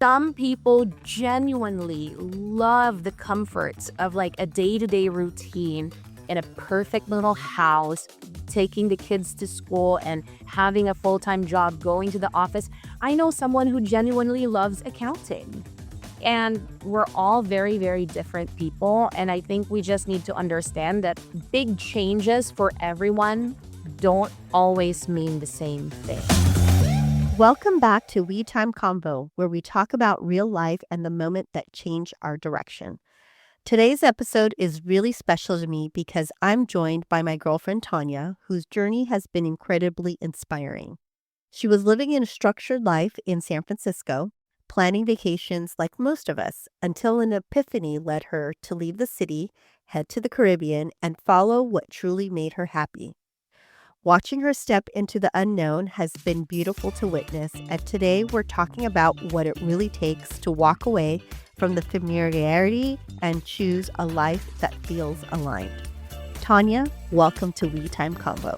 Some people genuinely love the comforts of like a day-to-day routine in a perfect little house, taking the kids to school and having a full-time job, going to the office. I know someone who genuinely loves accounting. And we're all very, very different people. And I think we just need to understand that big changes for everyone don't always mean the same thing. Welcome back to We Time Convo, where we talk about real life and the moment that changed our direction. Today's episode is really special to me because I'm joined by my girlfriend Tanya, whose journey has been incredibly inspiring. She was living in a structured life in San Francisco, planning vacations like most of us, until an epiphany led her to leave the city, head to the Caribbean, and follow what truly made her happy. Watching her step into the unknown has been beautiful to witness, and today we're talking about what it really takes to walk away from the familiarity and choose a life that feels aligned. Tanya, welcome to We Time Convo.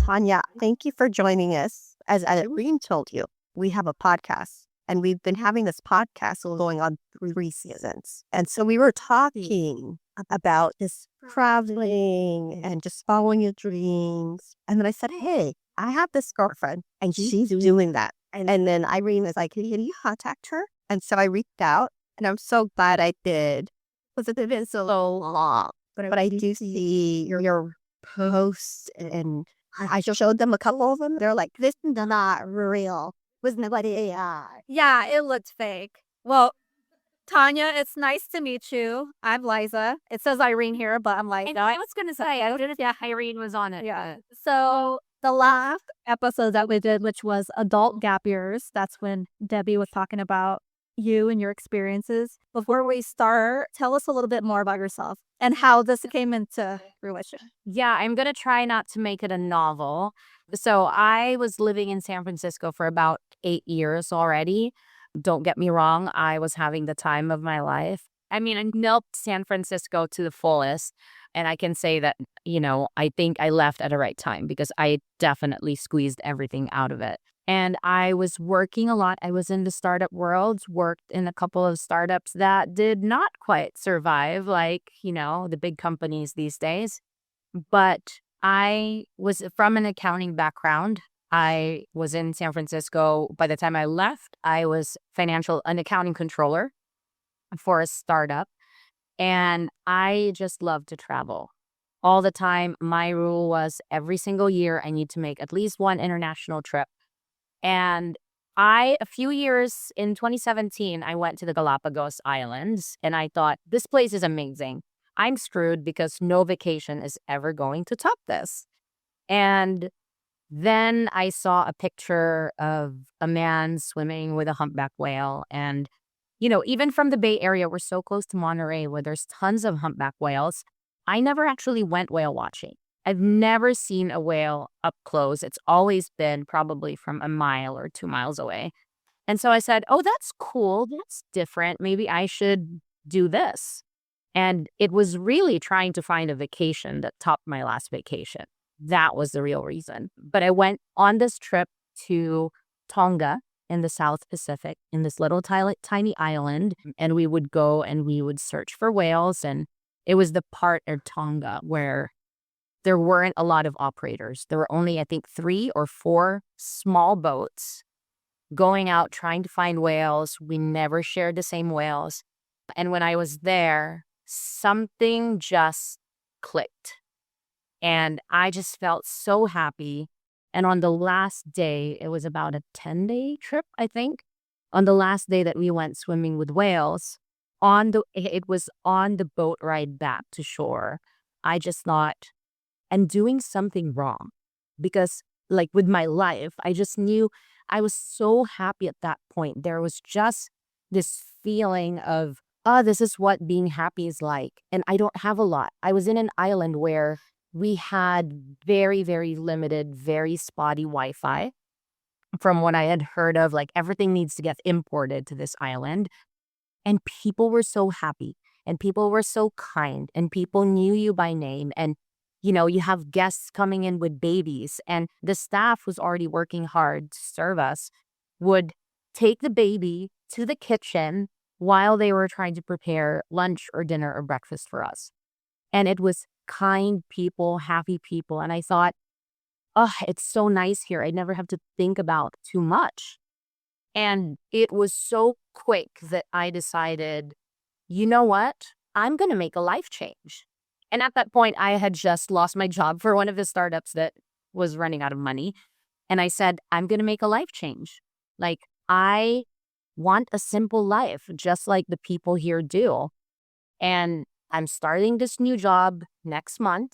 Tanya, thank you for joining us. As Irene told you, we have a podcast, and we've been having this podcast going on 3 seasons. And so we were talking about just traveling and just following your dreams. And then I said, hey, I have this girlfriend and she's doing that. And then Irene was like, can you contact her? And so I reached out and I'm so glad I did because it's been so long. But I do see your posts and I showed them a couple of them. They're like, this is not real. Was nobody AI? Yeah, it looked fake. Well, Tanya, it's nice to meet you. I'm Liza. It says Irene here, but I'm like, And I was going to say, I don't know if Irene was on it. yeah. So the last episode that we did, which was Adult Gap Years, that's when Debbie was talking about you and your experiences. Before we start, tell us a little bit more about yourself and how this came into fruition. Yeah, I'm going to try not to make it a novel. So I was living in San Francisco for about 8 years already. Don't get me wrong, I was having the time of my life. I mean, I milked San Francisco to the fullest. And I can say that, I think I left at the right time because I definitely squeezed everything out of it. And I was working a lot. I was in the startup world, worked in a couple of startups that did not quite survive like, the big companies these days. But I was from an accounting background. I was in San Francisco. By the time I left, I was an accounting controller for a startup. And I just love to travel all the time. My rule was every single year, I need to make at least one international trip. And a few years in 2017, I went to the Galapagos Islands and I thought, this place is amazing. I'm screwed because no vacation is ever going to top this. And then I saw a picture of a man swimming with a humpback whale. And, even from the Bay Area, we're so close to Monterey where there's tons of humpback whales. I never actually went whale watching. I've never seen a whale up close. It's always been probably from a mile or 2 miles away. And so I said, oh, that's cool. That's different. Maybe I should do this. And it was really trying to find a vacation that topped my last vacation. That was the real reason. But I went on this trip to Tonga in the South Pacific, in this little tiny island. And we would go and we would search for whales. And it was the part of Tonga where there weren't a lot of operators. There were only, I think, 3 or 4 small boats going out trying to find whales. We never shared the same whales. And when I was there, something just clicked. And I just felt so happy. And on the last day, it was about a 10-day trip, I think. On the last day that we went swimming with whales, it was on the boat ride back to shore. I just thought, I'm doing something wrong. Because like with my life, I just knew I was so happy at that point. There was just this feeling of, this is what being happy is like. And I don't have a lot. I was in an island where we had very, very limited, very spotty Wi-Fi. From what I had heard of, like everything needs to get imported to this island. And people were so happy and people were so kind and people knew you by name. And, you have guests coming in with babies and the staff was already working hard to serve us would take the baby to the kitchen while they were trying to prepare lunch or dinner or breakfast for us. And it was kind people, happy people. And I thought, oh, it's so nice here. I never have to think about too much. And it was so quick that I decided, you know what? I'm going to make a life change. And at that point, I had just lost my job for one of the startups that was running out of money. And I said, I'm going to make a life change. Like, I want a simple life, just like the people here do. And I'm starting this new job next month.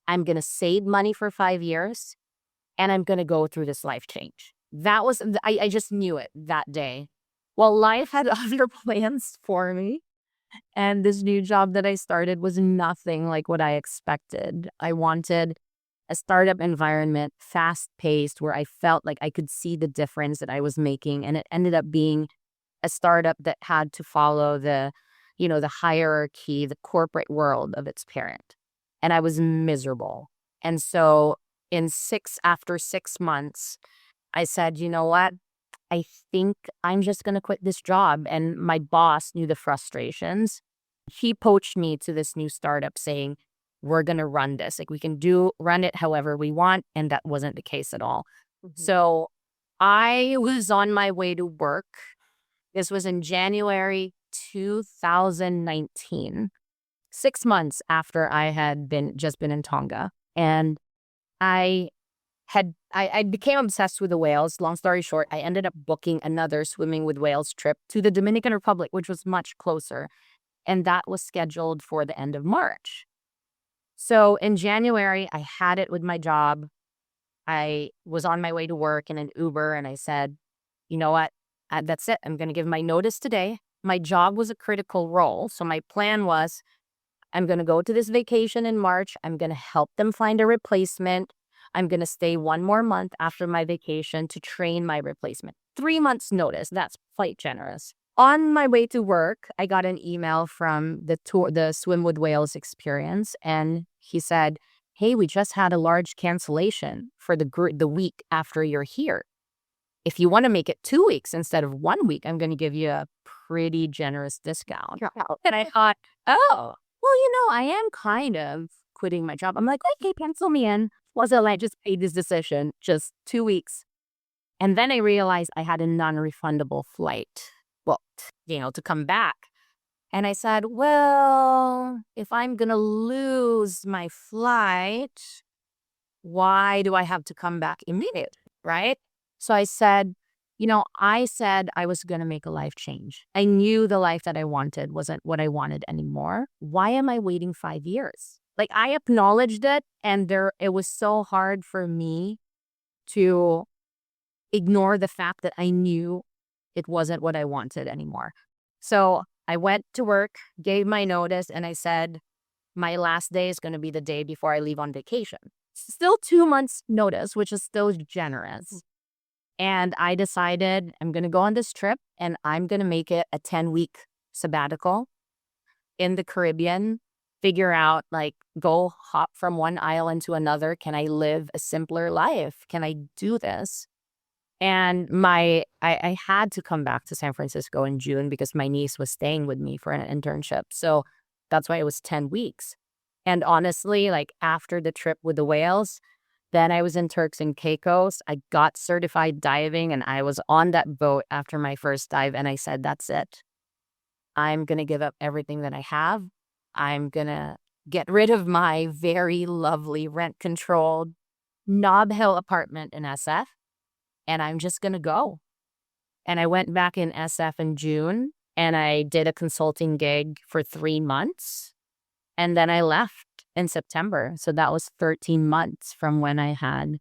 I'm going to save money for 5 years. And I'm going to go through this life change. That was, I just knew it that day. Well, life had other plans for me. And this new job that I started was nothing like what I expected. I wanted a startup environment, fast paced, where I felt like I could see the difference that I was making. And it ended up being a startup that had to follow the hierarchy, the corporate world of its parent. And I was miserable. And so after 6 months, I said, you know what? I think I'm just going to quit this job. And my boss knew the frustrations. He poached me to this new startup saying, we're going to run this. Like, we can run it however we want. And that wasn't the case at all. So I was on my way to work. This was in January 2019, 6 months after I had just been in Tonga. And I became obsessed with the whales. Long story short, I ended up booking another swimming with whales trip to the Dominican Republic, which was much closer. And that was scheduled for the end of March. So in January, I had it with my job. I was on my way to work in an Uber, and I said, you know what? That's it. I'm going to give my notice today. My job was a critical role. So my plan was, I'm going to go to this vacation in March. I'm going to help them find a replacement. I'm going to stay 1 more month after my vacation to train my replacement. 3 months notice. That's quite generous. On my way to work, I got an email from the Swim with Whales experience. And he said, hey, we just had a large cancellation for the week after you're here. If you want to make it 2 weeks instead of 1 week, I'm going to give you a pretty generous discount. And I thought, oh, well, I am kind of quitting my job. I'm like, okay, pencil me in. Wasn't like just made this decision, just 2 weeks. And then I realized I had a non-refundable flight booked, to come back. And I said, well, if I'm going to lose my flight, why do I have to come back immediately, right? So I said, I was going to make a life change. I knew the life that I wanted wasn't what I wanted anymore. Why am I waiting 5 years? Like, I acknowledged it, and it was so hard for me to ignore the fact that I knew it wasn't what I wanted anymore. So I went to work, gave my notice, and I said, my last day is going to be the day before I leave on vacation. Still 2 months notice, which is still generous. And I decided I'm going to go on this trip, and I'm going to make it a 10-week sabbatical in the Caribbean, figure out, go hop from one island to another. Can I live a simpler life? Can I do this? And I had to come back to San Francisco in June because my niece was staying with me for an internship. So that's why it was 10 weeks. And honestly, after the trip with the whales, then I was in Turks and Caicos. I got certified diving, and I was on that boat after my first dive. And I said, that's it. I'm going to give up everything that I have. I'm going to get rid of my very lovely rent-controlled Nob Hill apartment in SF. And I'm just going to go. And I went back in SF in June, and I did a consulting gig for 3 months. And then I left in September. So that was 13 months from when I had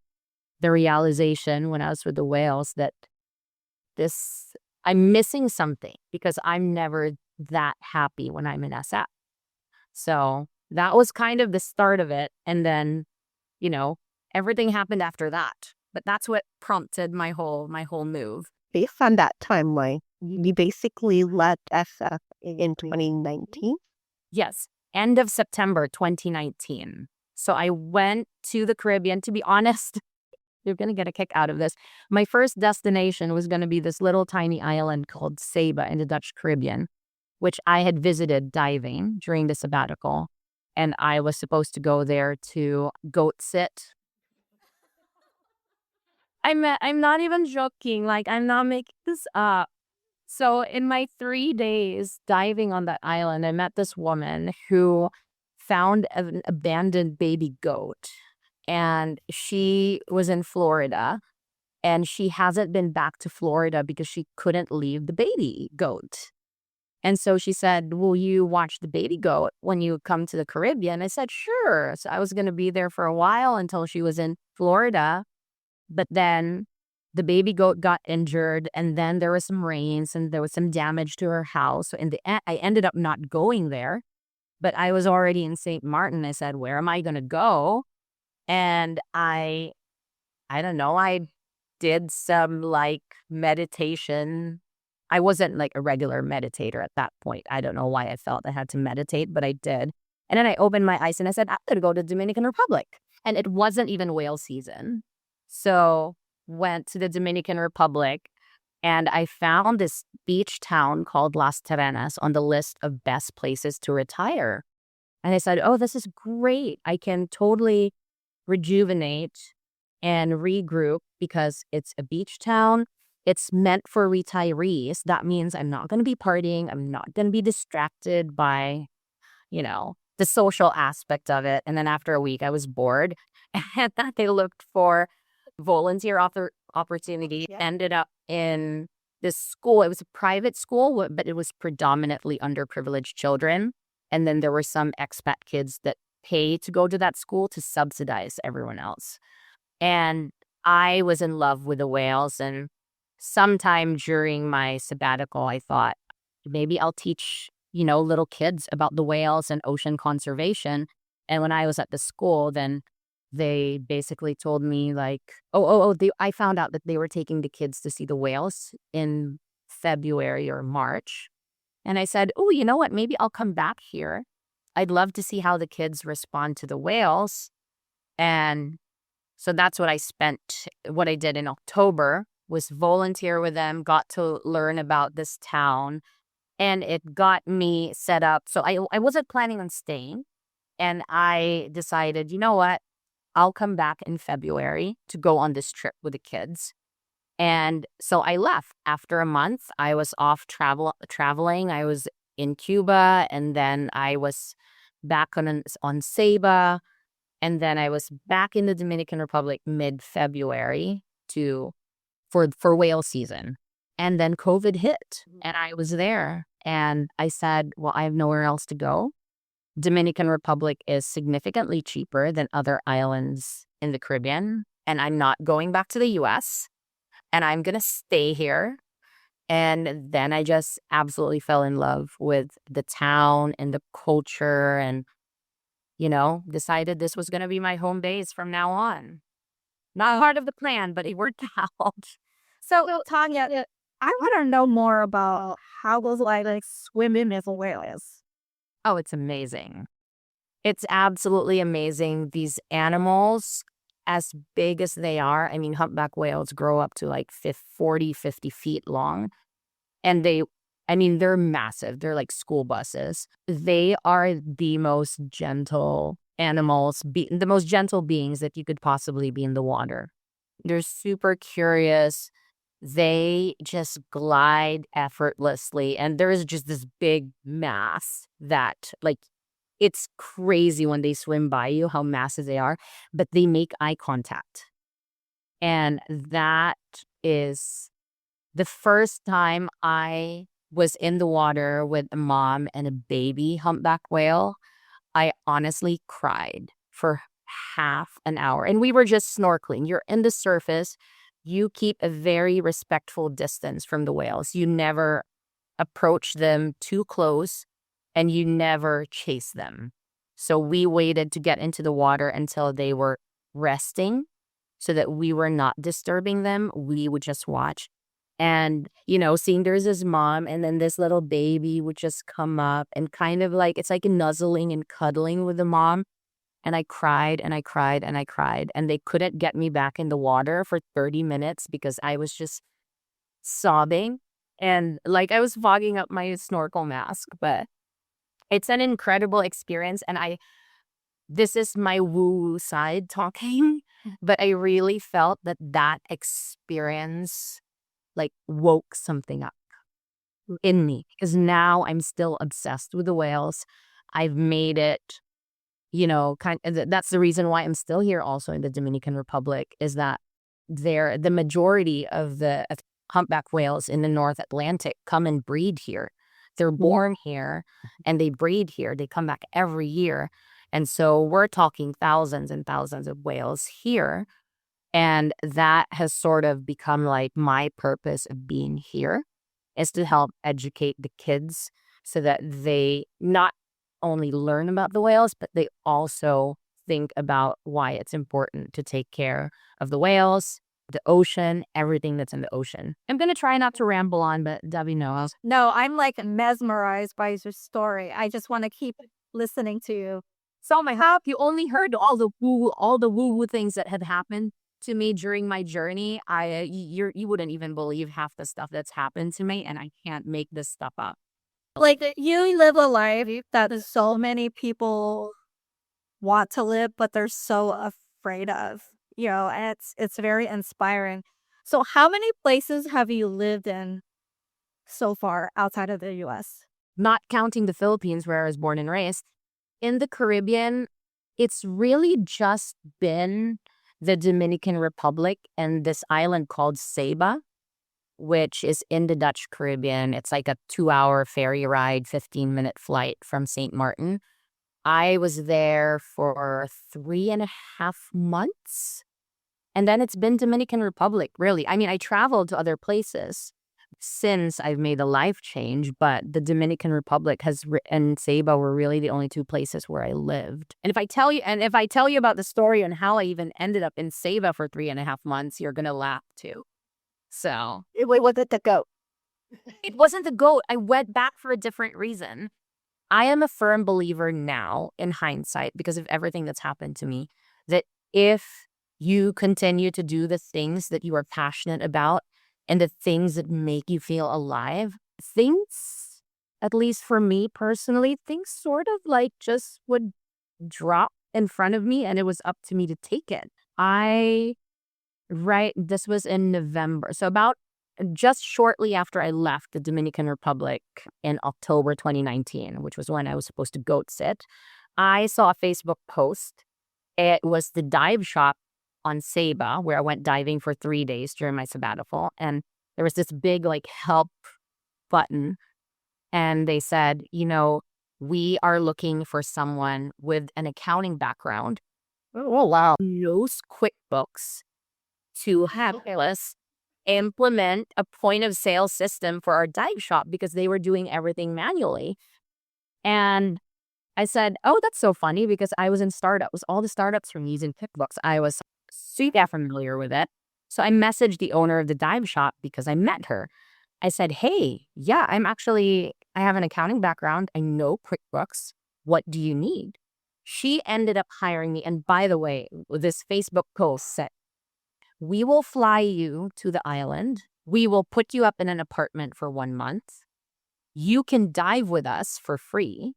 the realization when I was with the whales that I'm missing something, because I'm never that happy when I'm in SF. So that was kind of the start of it. And then, everything happened after that. But that's what prompted my whole move. Based on that timeline, you basically left SF in 2019? Yes, end of September 2019. So I went to the Caribbean. To be honest, You're going to get a kick out of this. My first destination was going to be this little tiny island called Saba in the Dutch Caribbean, which I had visited diving during the sabbatical. And I was supposed to go there to goat sit. I'm not even joking. Like, I'm not making this up. So in my 3 days diving on that island, I met this woman who found an abandoned baby goat. And she was in Florida. And she hasn't been back to Florida because she couldn't leave the baby goat. And so she said, will you watch the baby goat when you come to the Caribbean? I said, sure. So I was going to be there for a while until she was in Florida. But then the baby goat got injured, and then there was some rains and there was some damage to her house. So in the end, I ended up not going there, but I was already in St. Martin. I said, where am I going to go? And I don't know, I did some like meditation. I wasn't like a regular meditator at that point. I don't know why I felt I had to meditate, but I did. And then I opened my eyes and I said, I'm going to go to the Dominican Republic. And it wasn't even whale season. So went to the Dominican Republic and I found this beach town called Las Terrenas on the list of best places to retire. And I said, oh, this is great. I can totally rejuvenate and regroup because it's a beach town. It's meant for retirees. That means I'm not going to be partying. I'm not going to be distracted by, the social aspect of it. And then after a week, I was bored. And that they looked for volunteer opportunity. Yeah. Ended up in this school. It was a private school, but it was predominantly underprivileged children. And then there were some expat kids that pay to go to that school to subsidize everyone else. And I was in love with the whales. And sometime during my sabbatical, I thought maybe I'll teach, little kids about the whales and ocean conservation. And when I was at the school, then they basically told me like, I found out that they were taking the kids to see the whales in February or March. And I said, oh, you know what? Maybe I'll come back here. I'd love to see how the kids respond to the whales. And so that's what I did in October was volunteer with them, got to learn about this town, and it got me set up. So I wasn't planning on staying. And I decided, you know what? I'll come back in February to go on this trip with the kids. And so I left. After a month, I was off traveling. I was in Cuba, and then I was back on Saba, and then I was back in the Dominican Republic mid-February for whale season. And then COVID hit, and I was there. And I said, well, I have nowhere else to go. Dominican Republic is significantly cheaper than other islands in the Caribbean. And I'm not going back to the US. And I'm going to stay here. And then I just absolutely fell in love with the town and the culture and, decided this was going to be my home base from now on. Not part of the plan, but it worked out. So Tanya, I want to know more about how those like swimming with whales. Oh, it's amazing. It's absolutely amazing. These animals, as big as they are, I mean, humpback whales grow up to like 40, 50 feet long. And they're massive. They're like school buses. They are the most gentle animals, the most gentle beings that you could possibly be in the water. They're super curious. They just glide effortlessly. And there is just this big mass that, like, it's crazy when they swim by you, how massive they are. But they make eye contact. And that is the first time I was in the water with a mom and a baby humpback whale. I honestly cried for half an hour. And we were just snorkeling. You're in the surface. You keep a very respectful distance from the whales. You never approach them too close, and you never chase them. So we waited to get into the water until they were resting so that we were not disturbing them. We would just watch. And, seeing there's his mom and then this little baby would just come up and kind of like, it's like nuzzling and cuddling with the mom. And I cried and I cried and I cried. And they couldn't get me back in the water for 30 minutes because I was just sobbing. And like I was fogging up my snorkel mask. But it's an incredible experience. And this is my woo side talking. But I really felt that experience like woke something up in me. Because now I'm still obsessed with the whales. I've made it, that's the reason why I'm still here also in the Dominican Republic, is that the majority of the humpback whales in the North Atlantic come and breed here. They're born here and they breed here. They come back every year. And so we're talking thousands and thousands of whales here. And that has sort of become like my purpose of being here, is to help educate the kids so that they not only learn about the whales, but they also think about why it's important to take care of the whales, the ocean, everything that's in the ocean. I'm going to try not to ramble on, but Debbie knows. No, I'm like mesmerized by your story. I just want to keep listening to you. So I hope you only heard all the woo things that have happened to me during my journey. You wouldn't even believe half the stuff that's happened to me, and I can't make this stuff up. Like you live a life that so many people want to live, but they're so afraid of. And it's very inspiring. So how many places have you lived in so far outside of the US? Not counting the Philippines where I was born and raised. In the Caribbean, it's really just been the Dominican Republic and this island called Ceiba, which is in the Dutch Caribbean. It's like a 2-hour ferry ride, 15-minute flight from St. Martin. I was there for 3.5 months. And then it's been Dominican Republic, really. I mean, I traveled to other places since I've made a life change, but the Dominican Republic and Ceiba were really the only two places where I lived. And if I tell you about the story and how I even ended up in Ceiba for 3.5 months, you're gonna laugh too. So Wait, was it the goat? it wasn't the goat. I went back for a different reason. I am a firm believer now, in hindsight, because of everything that's happened to me, that if you continue to do the things that you are passionate about and the things that make you feel alive, things, at least for me personally, things sort of like just would drop in front of me and it was up to me to take it. This was in November. So about just shortly after I left the Dominican Republic in October 2019, which was when I was supposed to goat sit, I saw a Facebook post. It was the dive shop on Ceiba, where I went diving for 3 days during my sabbatical. And there was this big like help button. And they said, we are looking for someone with an accounting background. Oh, wow. Knows QuickBooks to help us implement a point of sale system for our dive shop because they were doing everything manually. And I said, oh, that's so funny because I was in startups. All the startups from using QuickBooks, I was super familiar with it. So I messaged the owner of the dive shop because I met her. I said, hey, yeah, I have an accounting background. I know QuickBooks. What do you need? She ended up hiring me. And by the way, this Facebook post said, we will fly you to the island. We will put you up in an apartment for 1 month. You can dive with us for free.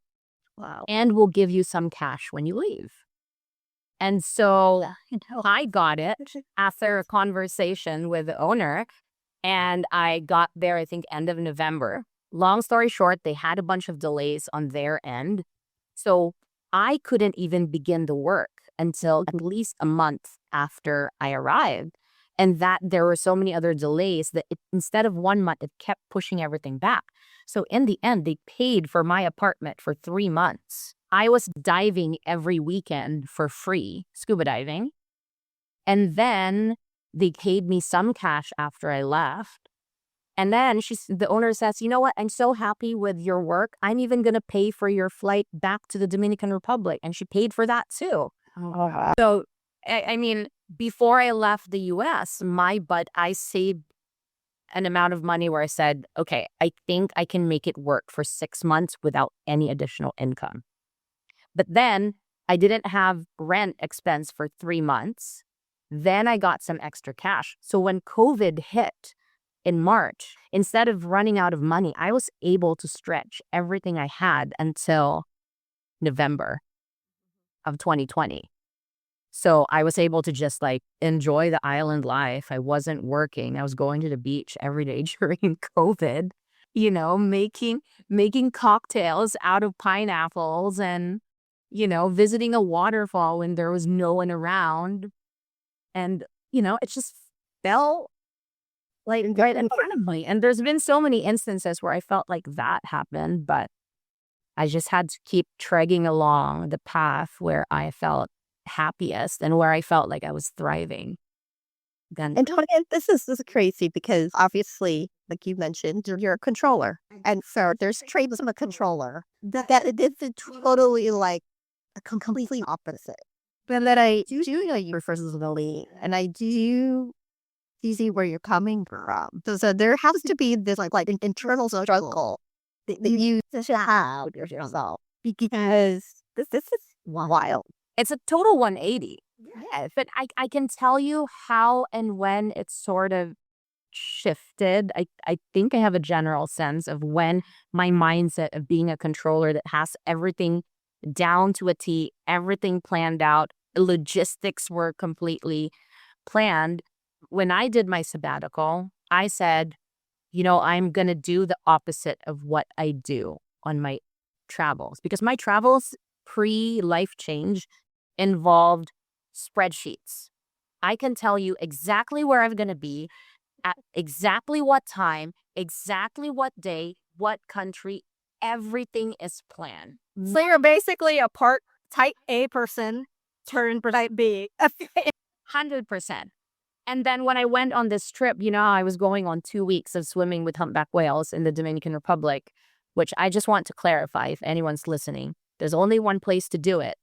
Wow. And we'll give you some cash when you leave. And so I got it after a conversation with the owner. And I got there, I think, end of November. Long story short, they had a bunch of delays on their end. So I couldn't even begin the work until at least a month after I arrived. And that there were so many other delays that instead of 1 month, it kept pushing everything back. So in the end, they paid for my apartment for 3 months. I was diving every weekend for free, scuba diving. And then they paid me some cash after I left. And then the owner says, you know what? I'm so happy with your work. I'm even going to pay for your flight back to the Dominican Republic. And she paid for that too. Oh, So, I mean, before I left the US, I saved an amount of money where I said, okay, I think I can make it work for 6 months without any additional income. But then I didn't have rent expense for 3 months. Then I got some extra cash. So when COVID hit in March, instead of running out of money, I was able to stretch everything I had until November of 2020. So I was able to just like enjoy the island life. I wasn't working. I was going to the beach every day during COVID, making cocktails out of pineapples and, visiting a waterfall when there was no one around. And, it just felt like right in front of me. And there's been so many instances where I felt like that happened, but I just had to keep tregging along the path where I felt happiest and where I felt like I was thriving. Then And Tanya, this is crazy because obviously, like you mentioned, you're a controller. And so there's traits of a controller that it is totally like a completely opposite. But that I do know you personally, and I do see where you're coming from. So there has to be this like an internal struggle that you should have with yourself because this is wild. it's a total 180. Yeah, but I can tell you how and when it's sort of shifted. I think I have a general sense of when my mindset of being a controller that has everything down to a T, everything planned out, logistics were completely planned. When I did my sabbatical, I said, I'm going to do the opposite of what I do on my travels because my travels pre-life change involved spreadsheets. I can tell you exactly where I'm going to be at exactly what time, exactly what day, what country, everything is planned. So you're basically a part type A person turned type B. 100%. And then when I went on this trip, I was going on 2 weeks of swimming with humpback whales in the Dominican Republic, which I just want to clarify if anyone's listening. There's only one place to do it,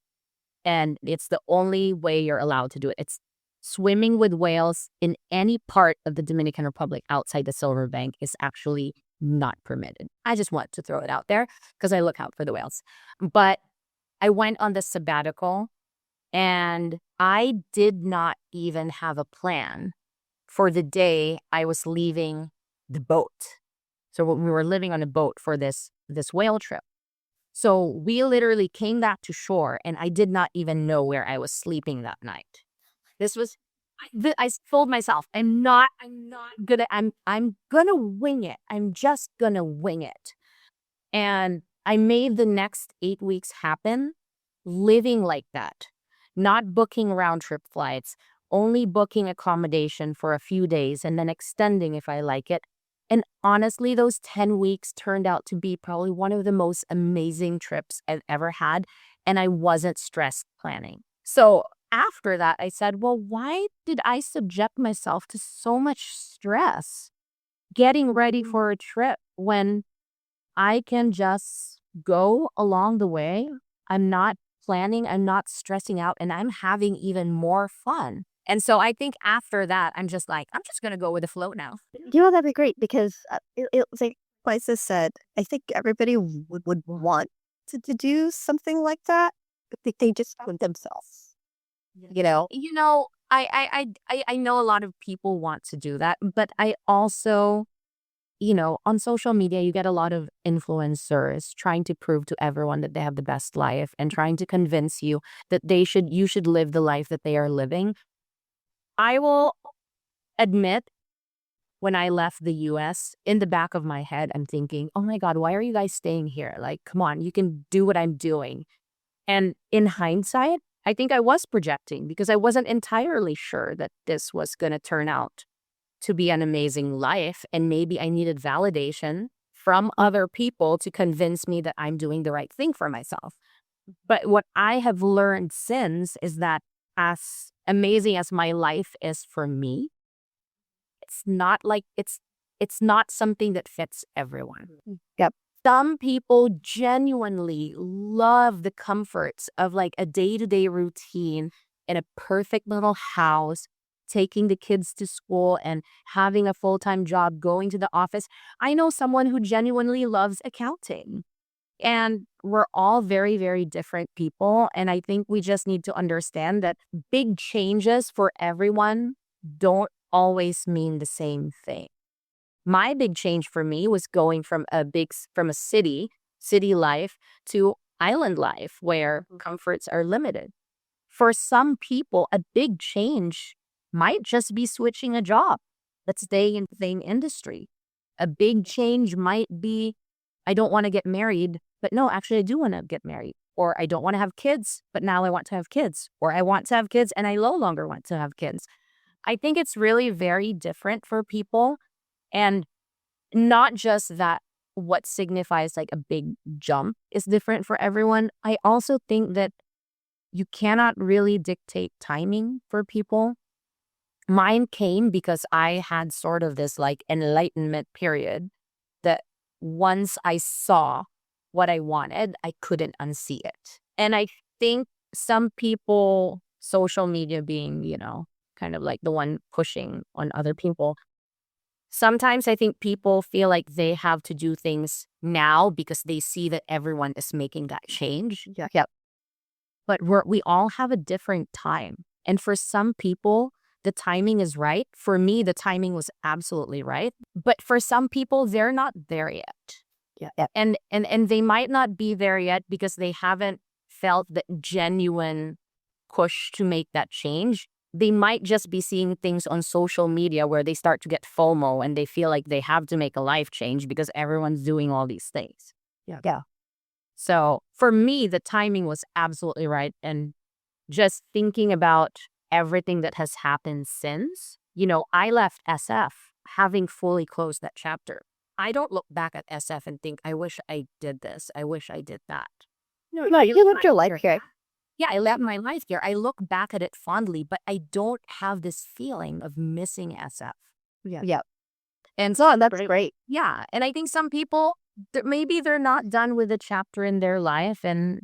and it's the only way you're allowed to do it. It's swimming with whales in any part of the Dominican Republic outside the Silver Bank is actually not permitted. I just want to throw it out there because I look out for the whales. But I went on this sabbatical and I did not even have a plan for the day I was leaving the boat. So we were living on a boat for this whale trip. So we literally came back to shore and I did not even know where I was sleeping that night. This was, I told myself, I'm gonna wing it. I'm just gonna wing it. And I made the next 8 weeks happen living like that, not booking round trip flights, only booking accommodation for a few days and then extending if I like it. And honestly, those 10 weeks turned out to be probably one of the most amazing trips I've ever had. And I wasn't stressed planning. So after that, I said, well, why did I subject myself to so much stress getting ready for a trip when I can just go along the way? I'm not planning, I'm not stressing out, and I'm having even more fun. And so I think after that, I'm just like, I'm just going to go with the flow now. That'd be great because it was like Liza said, I think everybody would want to do something like that. But they just want themselves, I know a lot of people want to do that, but I also, on social media, you get a lot of influencers trying to prove to everyone that they have the best life and trying to convince you that you should live the life that they are living. I will admit, when I left the US, in the back of my head, I'm thinking, oh my God, why are you guys staying here? Like, come on, you can do what I'm doing. And in hindsight, I think I was projecting because I wasn't entirely sure that this was going to turn out to be an amazing life. And maybe I needed validation from other people to convince me that I'm doing the right thing for myself. But what I have learned since is that as amazing as my life is for me, it's not something that fits everyone. Yep. Some people genuinely love the comforts of like a day-to-day routine in a perfect little house, taking the kids to school and having a full-time job, going to the office. I know someone who genuinely loves accounting. And we're all very, very different people. And I think we just need to understand that big changes for everyone don't always mean the same thing. My big change for me was going from from a city life to island life where comforts are limited. For some people, a big change might just be switching a job, but staying in the same industry. A big change might be, I don't want to get married, but no, actually I do want to get married. Or I don't want to have kids, but now I want to have kids. Or I want to have kids and I no longer want to have kids. I think it's really very different for people. And not just that what signifies like a big jump is different for everyone. I also think that you cannot really dictate timing for people. Mine came because I had sort of this like enlightenment period that once I saw what I wanted, I couldn't unsee it. And I think some people, social media being, kind of like the one pushing on other people, sometimes I think people feel like they have to do things now because they see that everyone is making that change. Yeah. But we all have a different time. And for some people, the timing is right. For me, the timing was absolutely right. But for some people, they're not there yet. Yeah. And they might not be there yet because they haven't felt the genuine push to make that change. They might just be seeing things on social media where they start to get FOMO and they feel like they have to make a life change because everyone's doing all these things. Yeah. So for me, the timing was absolutely right. And just thinking about everything that has happened since, I left SF having fully closed that chapter. I don't look back at SF and think, I wish I did this. I wish I did that. No, you lived your life here. Yeah, I lived my life here. I look back at it fondly, but I don't have this feeling of missing SF. Yeah. And so That's great. yeah. And I think some people, maybe they're not done with a chapter in their life. And,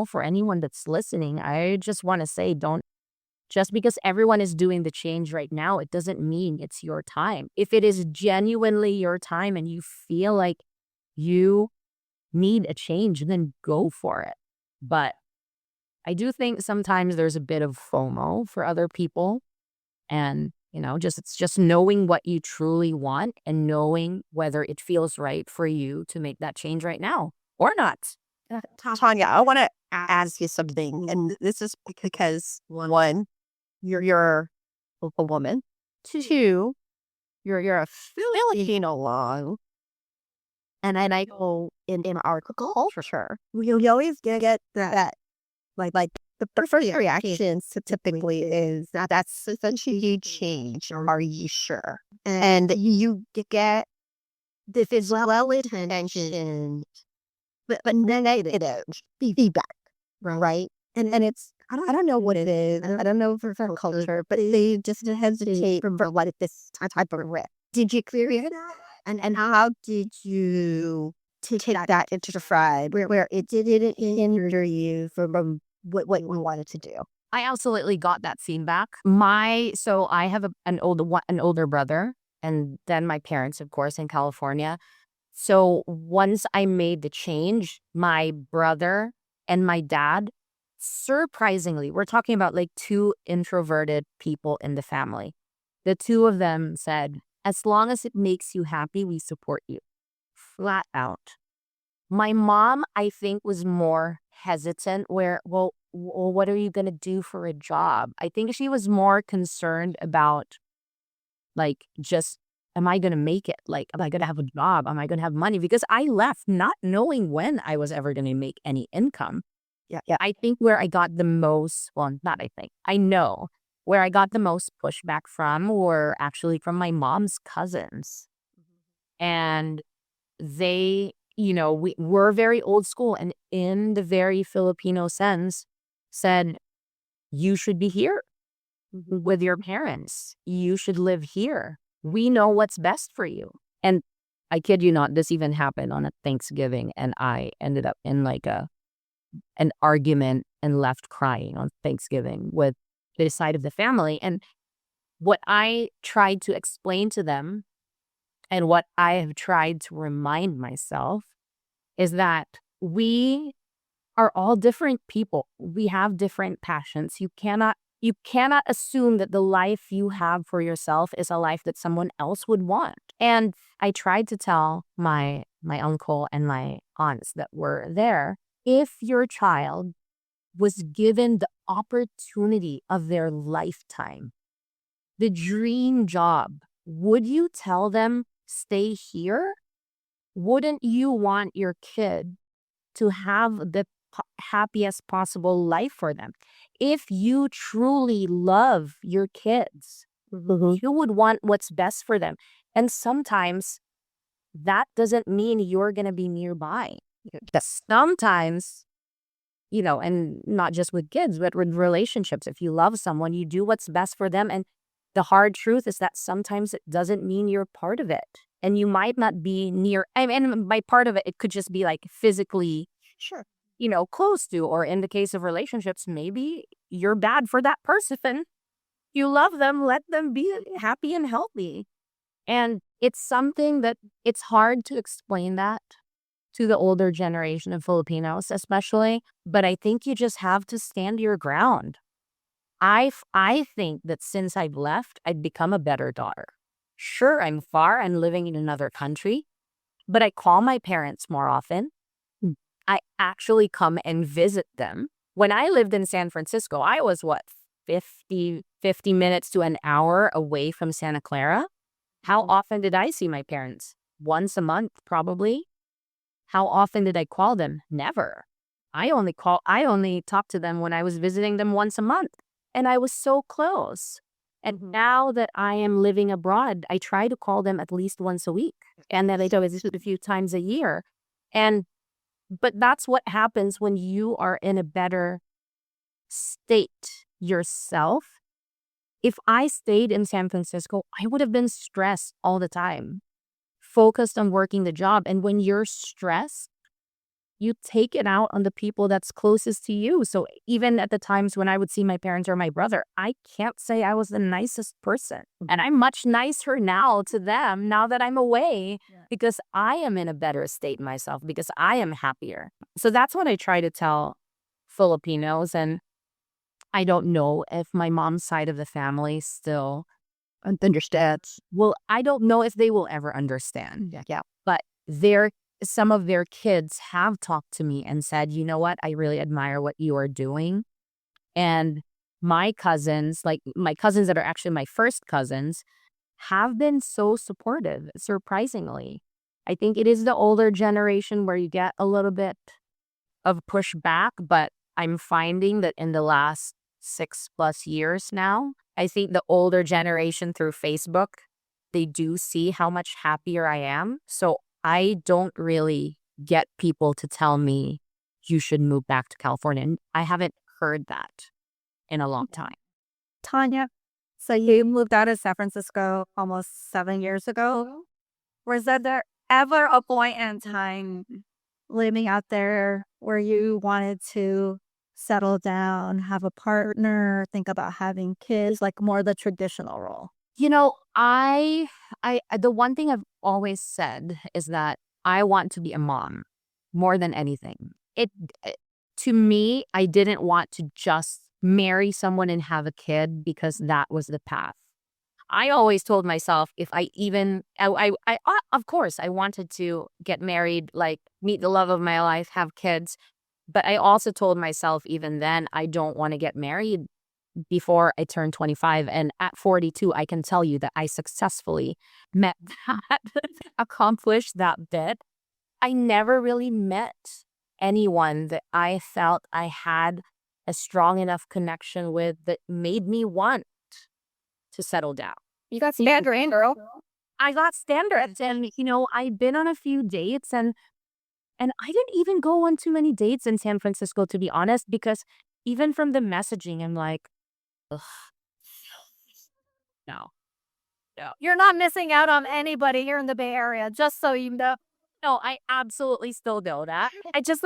for anyone that's listening, I just want to say, just because everyone is doing the change right now, it doesn't mean it's your time. If it is genuinely your time and you feel like you need a change, then go for it. But I do think sometimes there's a bit of FOMO for other people. And, it's just knowing what you truly want and knowing whether it feels right for you to make that change right now or not. Tanya, I want to ask you something. And this is because, one, you're a woman. Two, you're a Filipino law. And then I go in our culture, we always get that like the first reaction typically is that's such a huge change. Are you sure? And you get this is well intentioned, but negative feedback, right? And it's I don't know what it is. I don't know for culture, but they just hesitate from what this type of risk. Did you clear that? And how did you take that into the stride where it didn't hinder you from what you wanted to do? I absolutely got that feedback. So I have an older brother, and then my parents, of course, in California. So once I made the change, my brother and my dad, surprisingly, we're talking about like two introverted people in the family. The two of them said, as long as it makes you happy, we support you. Flat out. My mom, I think, was more hesitant where, well, what are you going to do for a job? I think she was more concerned about like, just, am I going to make it? Like, am I going to have a job? Am I going to have money? Because I left not knowing when I was ever going to make any income. Yeah. I think where I got the most, well, not I think, I know where I got the most pushback from were actually from my mom's cousins. And they, we're very old school and in the very Filipino sense said, you should be here with your parents. You should live here. We know what's best for you. And I kid you not, this even happened on a Thanksgiving and I ended up in like an argument and left crying on Thanksgiving with the side of the family. And what I tried to explain to them and what I have tried to remind myself is that we are all different people. We have different passions. You cannot assume that the life you have for yourself is a life that someone else would want. And I tried to tell my uncle and my aunts that were there, if your child was given the opportunity of their lifetime, the dream job, would you tell them stay here? Wouldn't you want your kid to have the happiest possible life for them? If you truly love your kids, you would want what's best for them. And sometimes that doesn't mean you're going to be nearby. Sometimes, and not just with kids, but with relationships. If you love someone, you do what's best for them. And the hard truth is that sometimes it doesn't mean you're part of it. And you might not be near, and by part of it, it could just be like physically, Sure. close to, or in the case of relationships, maybe you're bad for that person. You love them, let them be happy and healthy. And it's something that it's hard to explain that to the older generation of Filipinos, especially. But I think you just have to stand your ground. I think that since I've left, I've become a better daughter. Sure, I'm far and living in another country, but I call my parents more often. I actually come and visit them. When I lived in San Francisco, I was 50 minutes to an hour away from Santa Clara. How often did I see my parents? Once a month, probably. How often did I call them? Never. I only talked to them when I was visiting them once a month. And I was so close. And now that I am living abroad, I try to call them at least once a week. And then I visit a few times a year. But that's what happens when you are in a better state yourself. If I stayed in San Francisco, I would have been stressed all the time, focused on working the job. And when you're stressed, you take it out on the people that's closest to you. So even at the times when I would see my parents or my brother, I can't say I was the nicest person. And I'm much nicer now to them now that I'm away, because I am in a better state myself, because I am happier. So that's what I try to tell Filipinos. And I don't know if my mom's side of the family still Understands. well, I don't know if they will ever understand. Yeah. But some of their kids have talked to me and said, you know what, I really admire what you are doing. And my cousins, like my cousins that are actually my first cousins, have been so supportive, surprisingly. I think it is the older generation where you get a little bit of pushback, but I'm finding that in the last 6+ years now, I think the older generation through Facebook, they do see how much happier I am. So I don't really get people to tell me you should move back to California. And I haven't heard that in a long time. Tanya, so you moved out of San Francisco almost 7 years ago. Was there ever a point in time living out there where you wanted to settle down, have a partner, think about having kids, like more the traditional role? I the one thing I've always said is that I want to be a mom more than anything. To me, I didn't want to just marry someone and have a kid because that was the path. I always told myself if I even, of course, I wanted to get married, like meet the love of my life, have kids. But I also told myself even then, I don't want to get married before I turned 25. And at 42, I can tell you that I successfully met that, accomplished that bit. I never really met anyone that I felt I had a strong enough connection with that made me want to settle down. You got standard, girl. I got standards, and I've been on a few dates, and I didn't even go on too many dates in San Francisco, to be honest, because even from the messaging, I'm like, ugh, no. You're not missing out on anybody here in the Bay Area, just so you know. No, I absolutely still know that. I just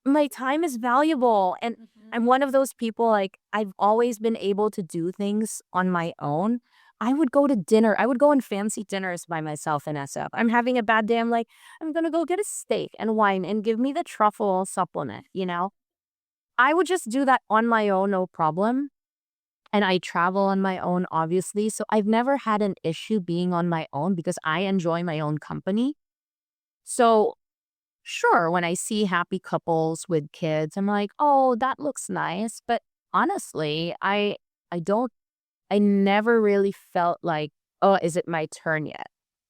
my time is valuable, and I'm one of those people, like, I've always been able to do things on my own, I would go to dinner. I would go on fancy dinners by myself in SF. I'm having a bad day. I'm like, I'm going to go get a steak and wine and give me the truffle supplement, you know? I would just do that on my own, no problem. And I travel on my own, obviously. So I've never had an issue being on my own because I enjoy my own company. So sure, when I see happy couples with kids, I'm like, oh, that looks nice. But honestly, I don't I never really felt like, oh, is it my turn yet?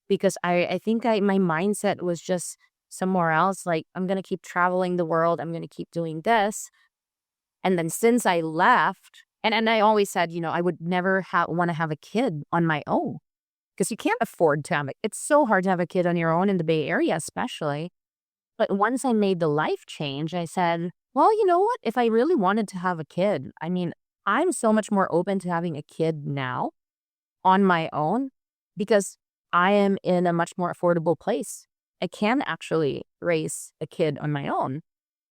Because I think my mindset was just somewhere else. Like, I'm gonna keep traveling the world, I'm gonna keep doing this. And then since I left, and I always said, you know, I would never want to have a kid on my own because you can't afford to have it. It's so hard to have a kid on your own in the Bay Area, especially. But once I made the life change, I said, well, you know what? If I really wanted to have a kid, I mean, I'm so much more open to having a kid now on my own because I am in a much more affordable place. I can actually raise a kid on my own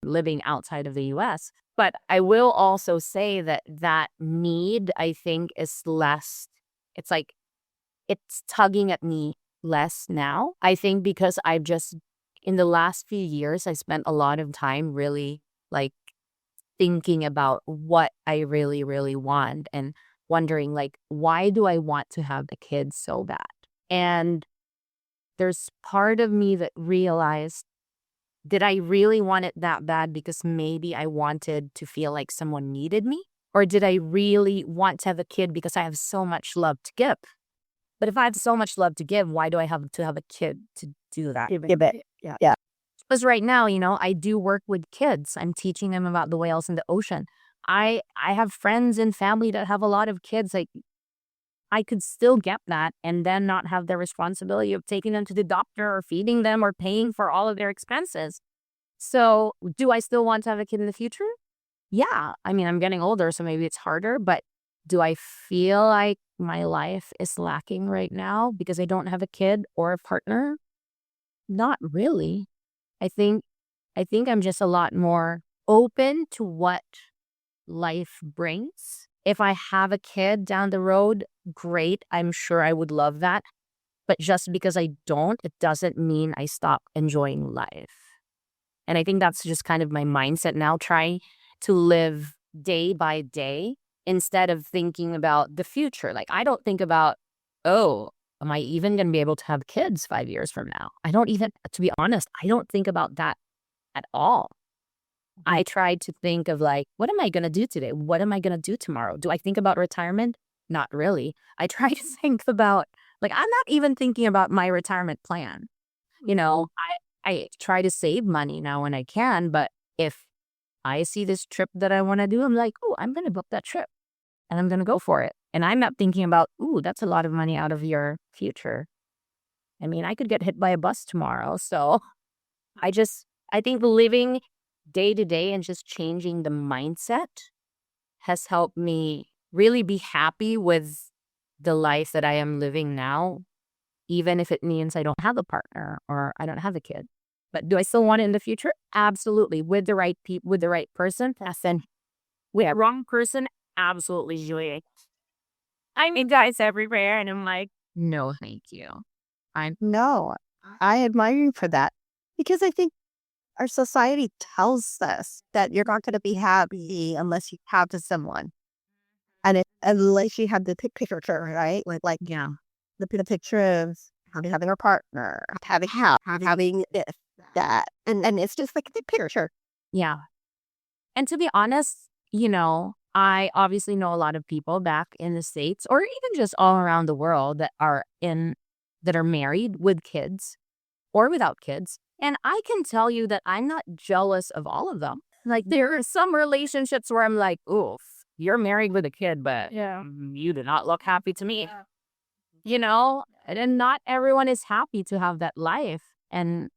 living outside of the US. But I will also say that that need, I think, is less, it's like, it's tugging at me less now. I think because I've just, in the last few years, I spent a lot of time really like thinking about what I really, really want and wondering like, why do I want to have the kids so bad? And there's part of me that realized, did I really want it that bad because maybe I wanted to feel like someone needed me? Or did I really want to have a kid because I have so much love to give? But if I have so much love to give, why do I have to have a kid to do that? Give it. Yeah. Because right now, you know, I do work with kids. I'm teaching them about the whales in the ocean. I have friends and family that have a lot of kids. Like, I could still get that and then not have the responsibility of taking them to the doctor or feeding them or paying for all of their expenses. So do I still want to have a kid in the future? Yeah. I mean, I'm getting older, so maybe it's harder, but do I feel like my life is lacking right now because I don't have a kid or a partner? Not really. I think I'm just a lot more open to what life brings. If I have a kid down the road, great. I'm sure I would love that. But just because I don't, it doesn't mean I stop enjoying life. And I think that's just kind of my mindset now, trying to live day by day instead of thinking about the future. Like, I don't think about, oh, am I even going to be able to have kids 5 years from now? I don't even, to be honest, I don't think about that at all. I tried to think of like, what am I going to do today? What am I going to do tomorrow? Do I think about retirement? Not really. I try to think about, like, I'm not even thinking about my retirement plan. You know, I try to save money now when I can, but if I see this trip that I want to do, I'm like, oh, I'm going to book that trip and I'm going to go for it. And I'm not thinking about, ooh, that's a lot of money out of your future. I mean, I could get hit by a bus tomorrow. So I think living day to day and just changing the mindset has helped me really be happy with the life that I am living now, even if it means I don't have a partner or I don't have a kid. But do I still want it in the future? Absolutely. With the right people, with the right person. Yes. And with the wrong person, absolutely, Julie. I mean, guys everywhere. And I'm like, no, thank you. No, I admire you for that because I think our society tells us that you're not going to be happy unless you have to someone. And unless you have the picture, right? Yeah. The picture of having a partner, having this, that. And it's just like the picture. Yeah. And to be honest, you know, I obviously know a lot of people back in the States or even just all around the world that are married with kids or without kids. And I can tell you that I'm not jealous of all of them. Like, there are some relationships where I'm like, oof, you're married with a kid, but you do not look happy to me. Yeah. You know, and not everyone is happy to have that life. And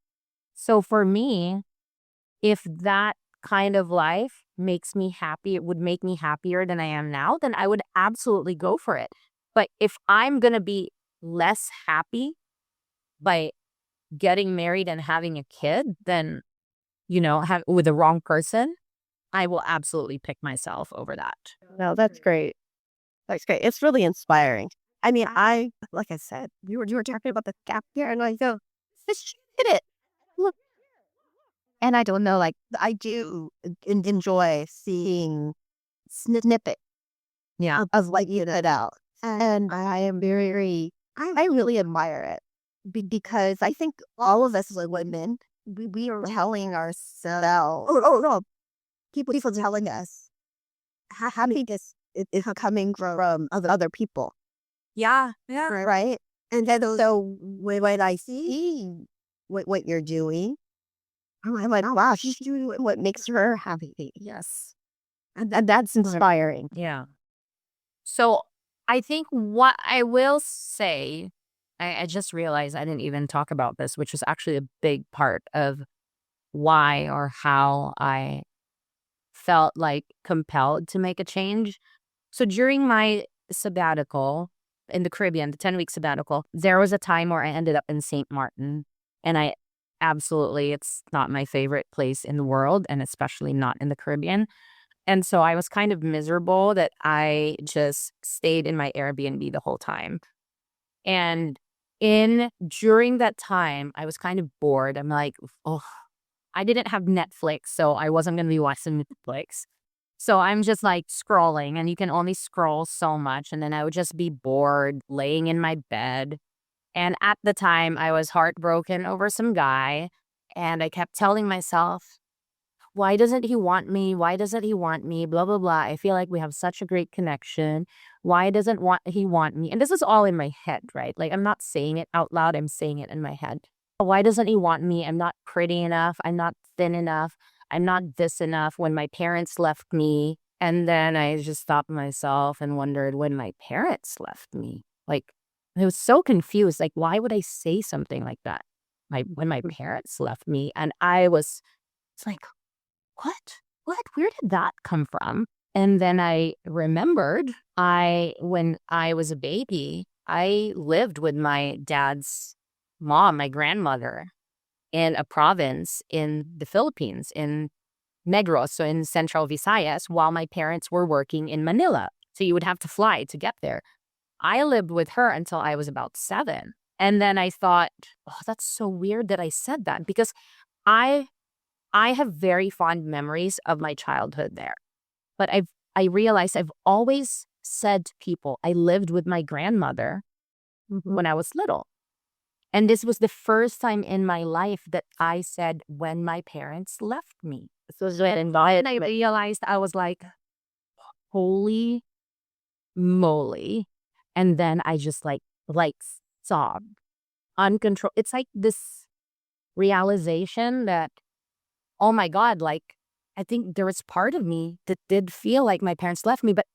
so for me, if that kind of life makes me happy, it would make me happier than I am now, then I would absolutely go for it. But if I'm going to be less happy by getting married and having a kid, then, you know, with the wrong person, I will absolutely pick myself over that. No, that's great. That's great. It's really inspiring. I mean, like I said, you were talking about the gap year, and I go, this did it. Look, and I don't know, like I do enjoy seeing snippet of like you put out, and I am I really admire it because I think all of us as women, we are telling ourselves, oh no, people telling us how many this is coming from other people. Yeah. Yeah. Right? And then so when I see what you're doing, I'm like, oh wow, she's doing what makes her happy. Yes. And that's inspiring. Yeah. So I think what I will say, I just realized I didn't even talk about this, which was actually a big part of why or how I felt like compelled to make a change. So during my sabbatical in the Caribbean, the 10-week sabbatical, there was a time where I ended up in St. Martin. And it's not my favorite place in the world, and especially not in the Caribbean. And so I was kind of miserable that I just stayed in my Airbnb the whole time. And during that time, I was kind of bored. I'm like, oh, I didn't have Netflix, so I wasn't going to be watching Netflix. So I'm just like scrolling, and you can only scroll so much. And then I would just be bored laying in my bed. And at the time, I was heartbroken over some guy. And I kept telling myself, why doesn't he want me? Why doesn't he want me? Blah, blah, blah. I feel like we have such a great connection. Why doesn't he want me? And this is all in my head, right? Like, I'm not saying it out loud. I'm saying it in my head. Why doesn't he want me? I'm not pretty enough. I'm not thin enough. I'm not this enough. When my parents left me, and then I just stopped myself and wondered when my parents left me. Like, I was so confused. Like, why would I say something like that? When my parents left me, and it's like, what? Where did that come from? And then I remembered when I was a baby, I lived with my dad's mom, my grandmother, in a province in the Philippines, in Negros, so in Central Visayas, while my parents were working in Manila. So you would have to fly to get there. I lived with her until I was about 7. And then I thought, oh, that's so weird that I said that, because I have very fond memories of my childhood there. But I realized I've always said to people I lived with my grandmother when I was little. And this was the first time in my life that I said when my parents left me. So when I realized, I was like, holy moly. And then I just like sobbed uncontrolled. It's like this realization that, oh my God, like, I think there was part of me that did feel like my parents left me, but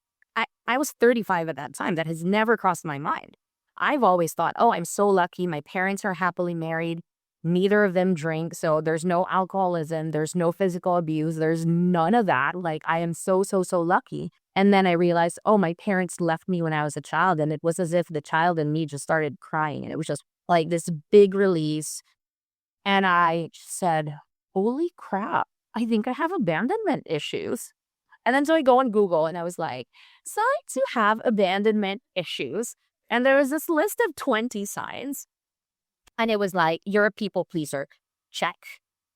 I was 35 at that time. That has never crossed my mind. I've always thought, oh, I'm so lucky. My parents are happily married. Neither of them drink. So there's no alcoholism. There's no physical abuse. There's none of that. Like, I am so, so, so lucky. And then I realized, oh, my parents left me when I was a child. And it was as if the child in me just started crying. And it was just like this big release. And I said, holy crap, I think I have abandonment issues. And then so I go on Google and I was like, signs to have abandonment issues. And there was this list of 20 signs. And it was like, you're a people pleaser. Check.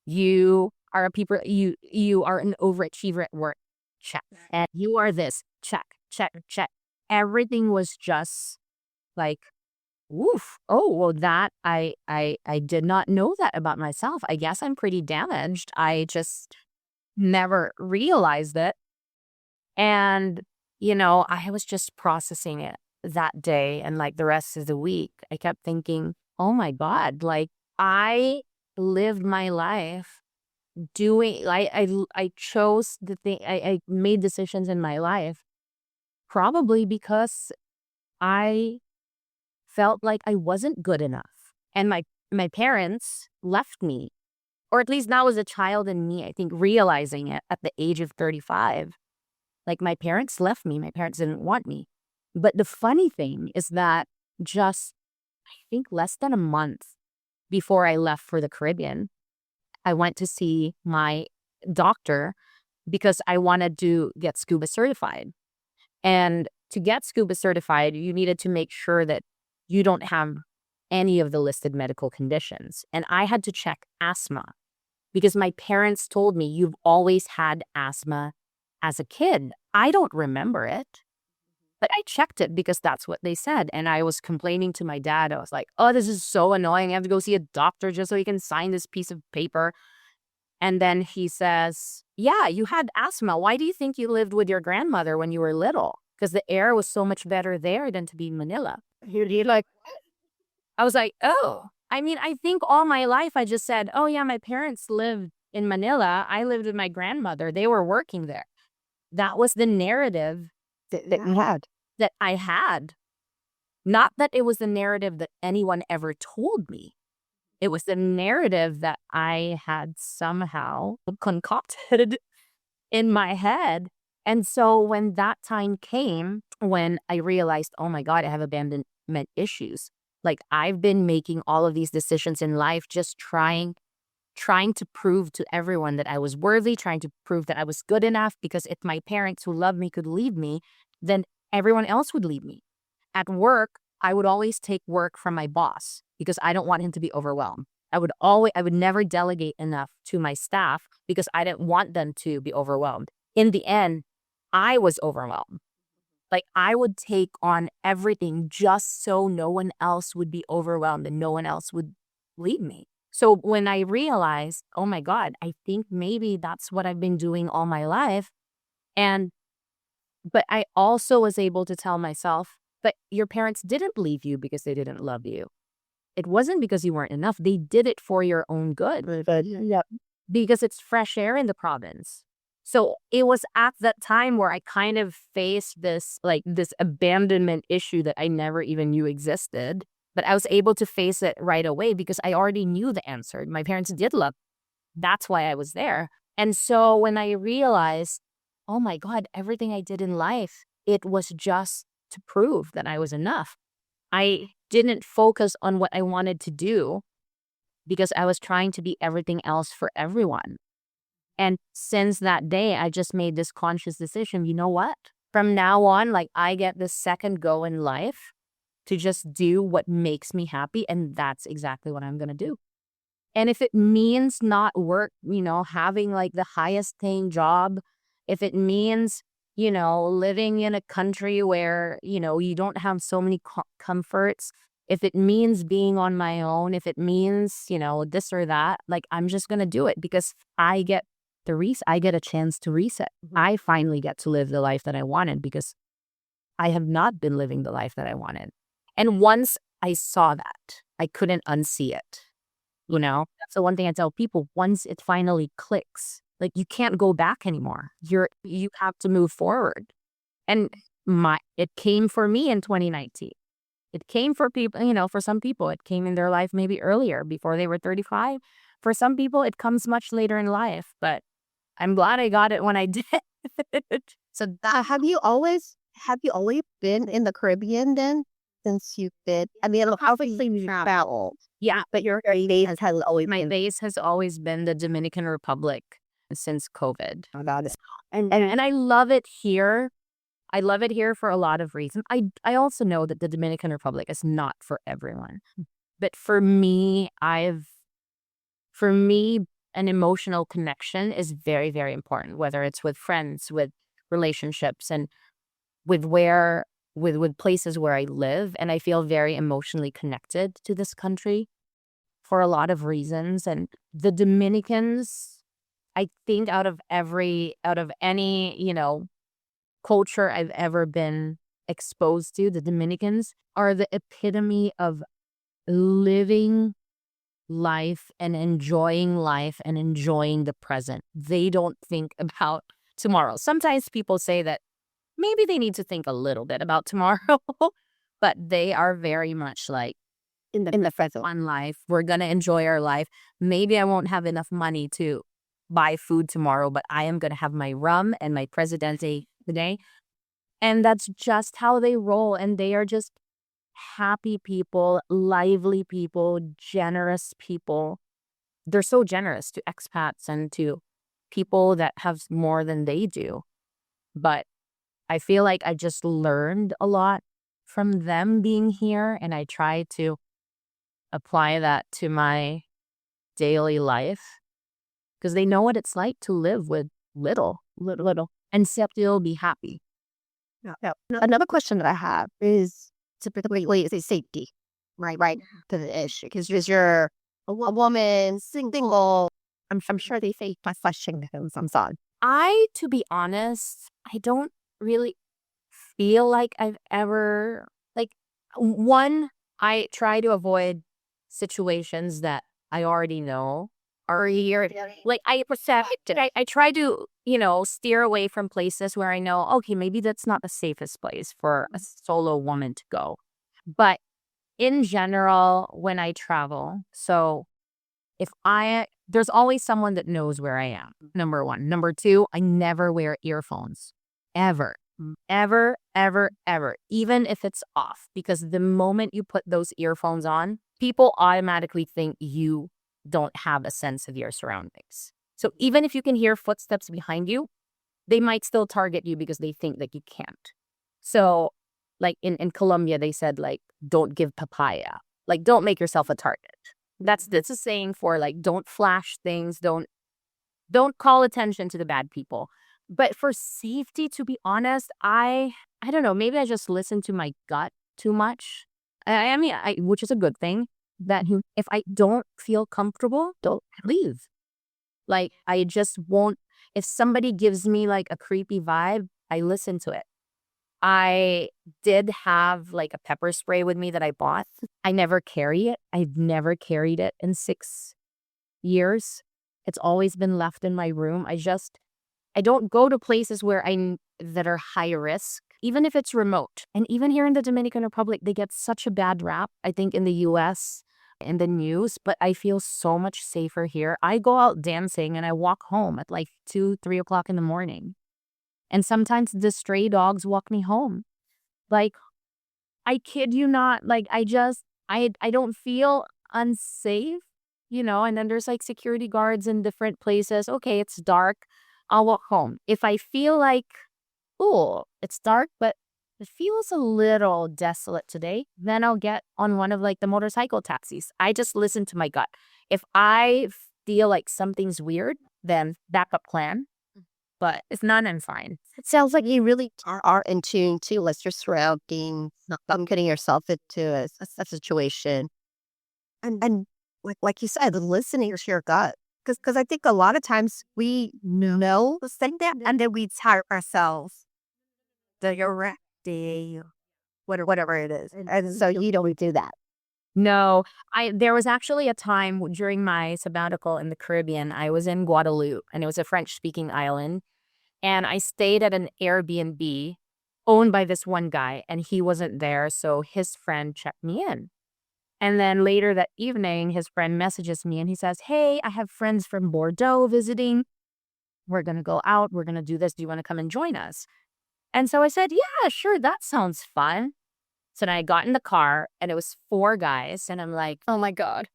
You are you are an overachiever at work. Check. And you are this. Check, check, check. Everything was just like, oof. Oh, well, that I did not know that about myself. I guess I'm pretty damaged. I just never realized it. And, I was just processing it that day, and like the rest of the week. I kept thinking, oh my God, like, I lived my life doing, I chose the thing, I made decisions in my life probably because I felt like I wasn't good enough. And my parents left me, or at least that was a child in me, I think, realizing it at the age of 35. Like, my parents left me. My parents didn't want me. But the funny thing is that just, I think, less than a month before I left for the Caribbean, I went to see my doctor because I wanted to get scuba certified. And to get scuba certified, you needed to make sure that you don't have any of the listed medical conditions. And I had to check asthma because my parents told me, you've always had asthma as a kid. I don't remember it, but I checked it because that's what they said. And I was complaining to my dad. I was like, oh, this is so annoying. I have to go see a doctor just so he can sign this piece of paper. And then he says, yeah, you had asthma. Why do you think you lived with your grandmother when you were little? Because the air was so much better there than to be in Manila. You're like, I was like, oh, I mean, I think all my life I just said, oh, yeah, my parents lived in Manila. I lived with my grandmother. They were working there. That was the narrative that you had. that I had. Not that it was the narrative that anyone ever told me. It was the narrative that I had somehow concocted in my head. And so when that time came, when I realized, oh my God, I have abandonment issues. Like I've been making all of these decisions in life, just trying to prove to everyone that I was worthy, trying to prove that I was good enough, because if my parents who love me could leave me, then everyone else would leave me. At work, I would always take work from my boss because I don't want him to be overwhelmed. I would never delegate enough to my staff because I didn't want them to be overwhelmed. In the end, I was overwhelmed. Like I would take on everything just so no one else would be overwhelmed and no one else would leave me. So when I realized, oh my God, I think maybe that's what I've been doing all my life. But I also was able to tell myself, but your parents didn't leave you because they didn't love you. It wasn't because you weren't enough. They did it for your own good. Yep. Because it's fresh air in the province. So it was at that time where I kind of faced this abandonment issue that I never even knew existed. But I was able to face it right away because I already knew the answer. My parents did love me. That's why I was there. And so when I realized, oh my God, everything I did in life, it was just to prove that I was enough. I didn't focus on what I wanted to do because I was trying to be everything else for everyone. And since that day, I just made this conscious decision. You know what? From now on, like I get this second go in life to just do what makes me happy. And that's exactly what I'm going to do. And if it means not work, having like the highest paying job, if it means, living in a country where, you don't have so many comforts, if it means being on my own, if it means, this or that, like I'm just going to do it because I get a chance to reset. I finally get to live the life that I wanted because I have not been living the life that I wanted. And once I saw that, I couldn't unsee it. That's the one thing I tell people. Once it finally clicks, like you can't go back anymore. You have to move forward. And it came for me in 2019. It came for people, for some people, it came in their life maybe earlier, before they were 35. For some people, it comes much later in life, but I'm glad I got it when I did. So have you always been in the Caribbean then? Since you've been, I mean, obviously you traveled. Yeah, but your base has always my base has always been the Dominican Republic since COVID. Oh God. And I love it here. I love it here for a lot of reasons. I also know that the Dominican Republic is not for everyone. But for me, an emotional connection is very, very important, whether it's with friends, with relationships, and with places where I live. And I feel very emotionally connected to this country for a lot of reasons. And the Dominicans, I think out of any, culture I've ever been exposed to, the Dominicans are the epitome of living life and enjoying the present. They don't think about tomorrow. Sometimes people say that maybe they need to think a little bit about tomorrow, but they are very much like in the present on life. We're going to enjoy our life. Maybe I won't have enough money to buy food tomorrow, but I am going to have my rum and my Presidente today. And that's just how they roll. And they are just happy people, lively people, generous people. They're so generous to expats and to people that have more than they do. But I feel like I just learned a lot from them being here, and I try to apply that to my daily life because they know what it's like to live with little, and still be happy. Yeah. Another question that I have is typically is safety, right to the issue because you're a woman, single. I'm sure they face my question sometimes. To be honest, I don't really feel like I've ever, like, one, I try to avoid situations that I already know are here. Like, I try to, steer away from places where I know, okay, maybe that's not the safest place for a solo woman to go. But in general, when I travel, so there's always someone that knows where I am, number one. Number two, I never wear earphones, ever. Ever, ever, ever, even if it's off, because the moment you put those earphones on, people automatically think you don't have a sense of your surroundings. So even if you can hear footsteps behind you, they might still target you because they think that you can't. So like in Colombia, they said, like, don't give papaya. Like, don't make yourself a target. That's a saying for, like, don't flash things, don't call attention to the bad people. But for safety, to be honest, I don't know, maybe I just listen to my gut too much. I mean, which is a good thing, that if I don't feel comfortable, don't leave. Like, I just won't. If somebody gives me like a creepy vibe, I listen to it. I did have like a pepper spray with me that I bought. I never carry it. I've never carried it in 6 years. It's always been left in my room. I don't go to places that are high risk, even if it's remote. And even here in the Dominican Republic, they get such a bad rap, I think, in the US, in the news, but I feel so much safer here. I go out dancing and I walk home at like 2, 3 o'clock in the morning. And sometimes the stray dogs walk me home. Like, I kid you not, like, I don't feel unsafe, and then there's like security guards in different places. Okay, it's dark. I'll walk home. If I feel like, oh, it's dark, but it feels a little desolate today, then I'll get on one of like the motorcycle taxis. I just listen to my gut. If I feel like something's weird, then backup plan. But if not, I'm fine. It sounds like you really are in tune to your surroundings, not getting yourself into a situation. And like you said, listening to your gut. Because I think a lot of times we know the thing that, and then we tire ourselves the correct day, whatever it is. And so you don't do that. No, there was actually a time during my sabbatical in the Caribbean. I was in Guadeloupe, and it was a French-speaking island. And I stayed at an Airbnb owned by this one guy, and he wasn't there, so his friend checked me in. And then later that evening, his friend messages me and he says, hey, I have friends from Bordeaux visiting. We're going to go out. We're going to do this. Do you want to come and join us? And so I said, yeah, sure. That sounds fun. So then I got in the car and it was 4 guys. And I'm like, oh my God.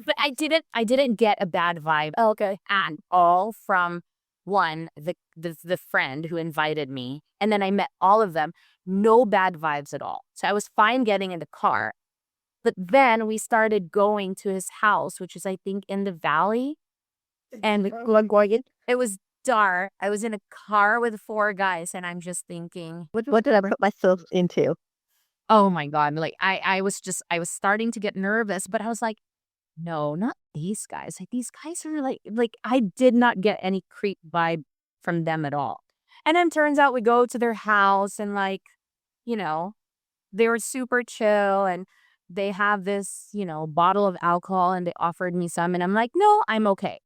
But I didn't get a bad vibe. Okay. And all from one, the friend who invited me. And then I met all of them. No bad vibes at all. So I was fine getting in the car. But then we started going to his house, which is, I think, in the valley. And it was dark. I was in a car with 4 guys, and I'm just thinking, What did I put myself into? oh my God. Like, I was starting to get nervous, but I was like, no, not these guys. Like, these guys are like I did not get any creep vibe from them at all. And then turns out we go to their house and they were super chill, and they have this, bottle of alcohol, and they offered me some, and I'm like, no, I'm okay.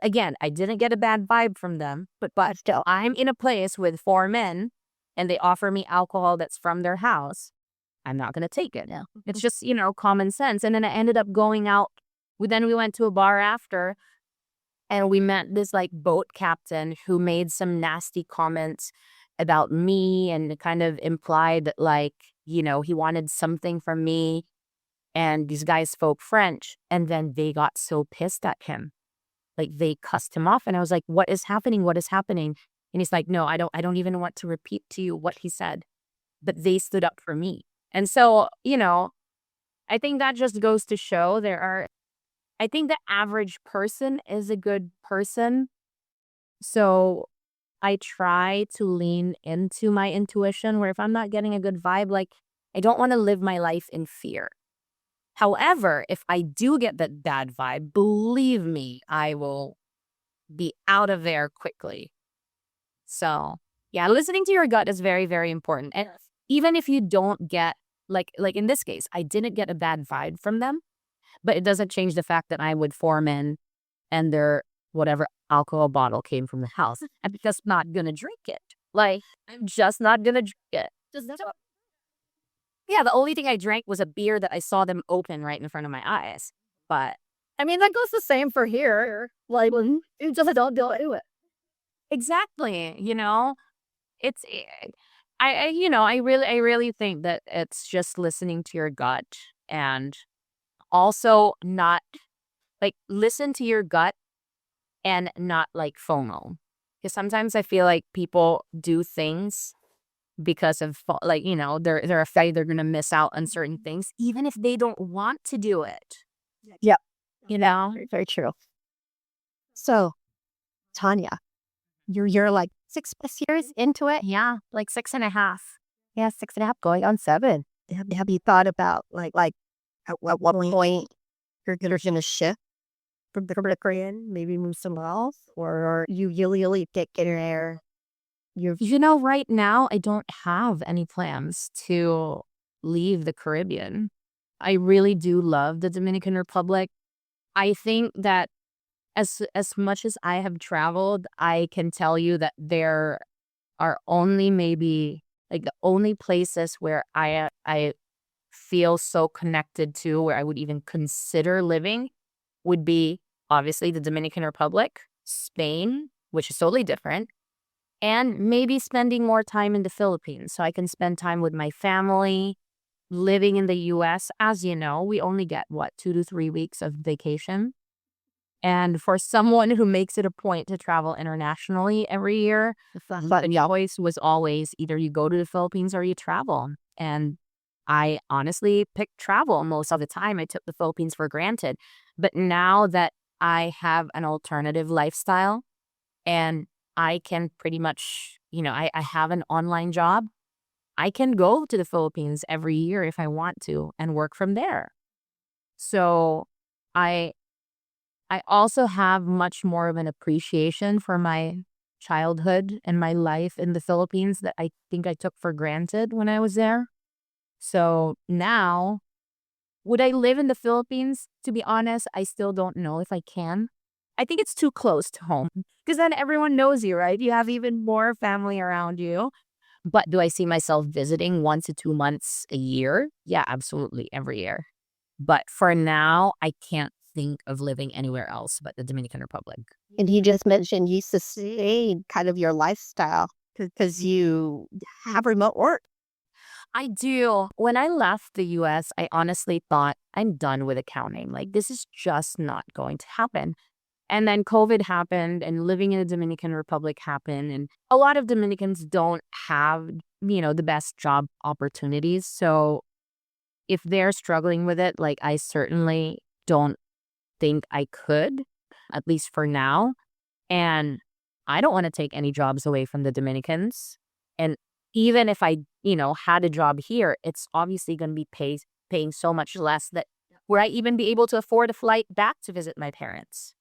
Again, I didn't get a bad vibe from them, but still, I'm in a place with 4 men and they offer me alcohol that's from their house. I'm not going to take it. Yeah. It's just, common sense. And then I ended up going out. Then we went to a bar after, and we met this like boat captain who made some nasty comments about me and kind of implied that, like, he wanted something from me. And these guys spoke French, and then they got so pissed at him. Like, they cussed him off, and I was like, what is happening? What is happening? And he's like, no, I don't even want to repeat to you what he said, but they stood up for me. And so, I think that just goes to show I think the average person is a good person. So I try to lean into my intuition, where if I'm not getting a good vibe, like, I don't want to live my life in fear. However, if I do get that bad vibe, believe me, I will be out of there quickly. So yeah, listening to your gut is very, very important. And even if you don't get, like in this case, I didn't get a bad vibe from them, but it doesn't change the fact that I would form in and their whatever alcohol bottle came from the house. I'm just not gonna drink it. Like, I'm just not gonna drink it. Yeah, the only thing I drank was a beer that I saw them open right in front of my eyes. But I mean, that goes the same for here. Like, when you just don't do it. exactly, it's I really think that it's just listening to your gut, and also not like listen to your gut and not like FOMO. Because sometimes I feel like people do things because of like, they're afraid they're gonna miss out on certain things, even if they don't want to do it. Yeah. Very, very true. So, Tanya, you're like 6+ years into it. Yeah, like 6.5. Yeah, 6.5, going on 7. Have you thought about like at what point you're gonna shift from the Korean, maybe move somewhere else, or you really get there? Right now I don't have any plans to leave the Caribbean. I really do love the Dominican Republic. I think that as much as I have traveled, I can tell you that there are only maybe like the only places where I feel so connected to, where I would even consider living, would be obviously the Dominican Republic, Spain, which is totally different, and maybe spending more time in the Philippines so I can spend time with my family. Living in the US, as you know, we only get 2 to 3 weeks of vacation. And for someone who makes it a point to travel internationally every year, the choice was always either you go to the Philippines or you travel. And I honestly picked travel most of the time. I took the Philippines for granted. But now that I have an alternative lifestyle and I can pretty much, I have an online job, I can go to the Philippines every year if I want to and work from there. So I I also have much more of an appreciation for my childhood and my life in the Philippines that I think I took for granted when I was there. So now, would I live in the Philippines? To be honest, I still don't know if I can. I think it's too close to home because then everyone knows you, right? You have even more family around you. But do I see myself visiting 1 to 2 months a year? Yeah, absolutely, every year. But for now, I can't think of living anywhere else but the Dominican Republic. And you just mentioned you sustain kind of your lifestyle because you have remote work. I do. When I left the US, I honestly thought I'm done with accounting. Like, this is just not going to happen. And then COVID happened and living in the Dominican Republic happened. And a lot of Dominicans don't have, the best job opportunities. So if they're struggling with it, like, I certainly don't think I could, at least for now. And I don't want to take any jobs away from the Dominicans. And even if I, had a job here, it's obviously going to be paying so much less that where I even be able to afford a flight back to visit my parents.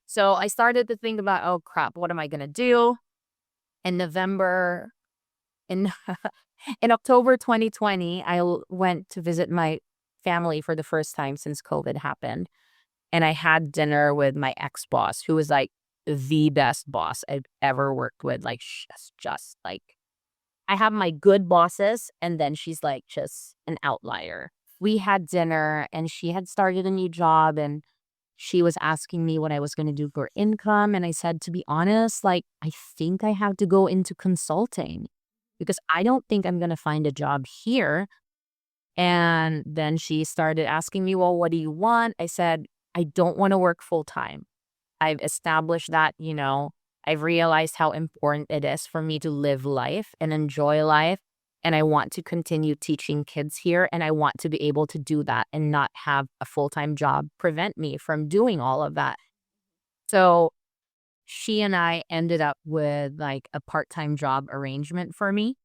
So I started to think about, oh crap, what am I going to do? In November, in in October 2020, went to visit my family for the first time since COVID happened. And I had dinner with my ex-boss, who was like the best boss I've ever worked with. Like, she's just like, I have my good bosses, and then she's like just an outlier. We had dinner, and she had started a new job, and she was asking me what I was going to do for income. And I said, to be honest, like, I think I have to go into consulting because I don't think I'm going to find a job here. And then she started asking me, well, what do you want? I said, I don't want to work full time. I've established that, I've realized how important it is for me to live life and enjoy life. And I want to continue teaching kids here. And I want to be able to do that and not have a full-time job prevent me from doing all of that. So she and I ended up with like a part-time job arrangement for me.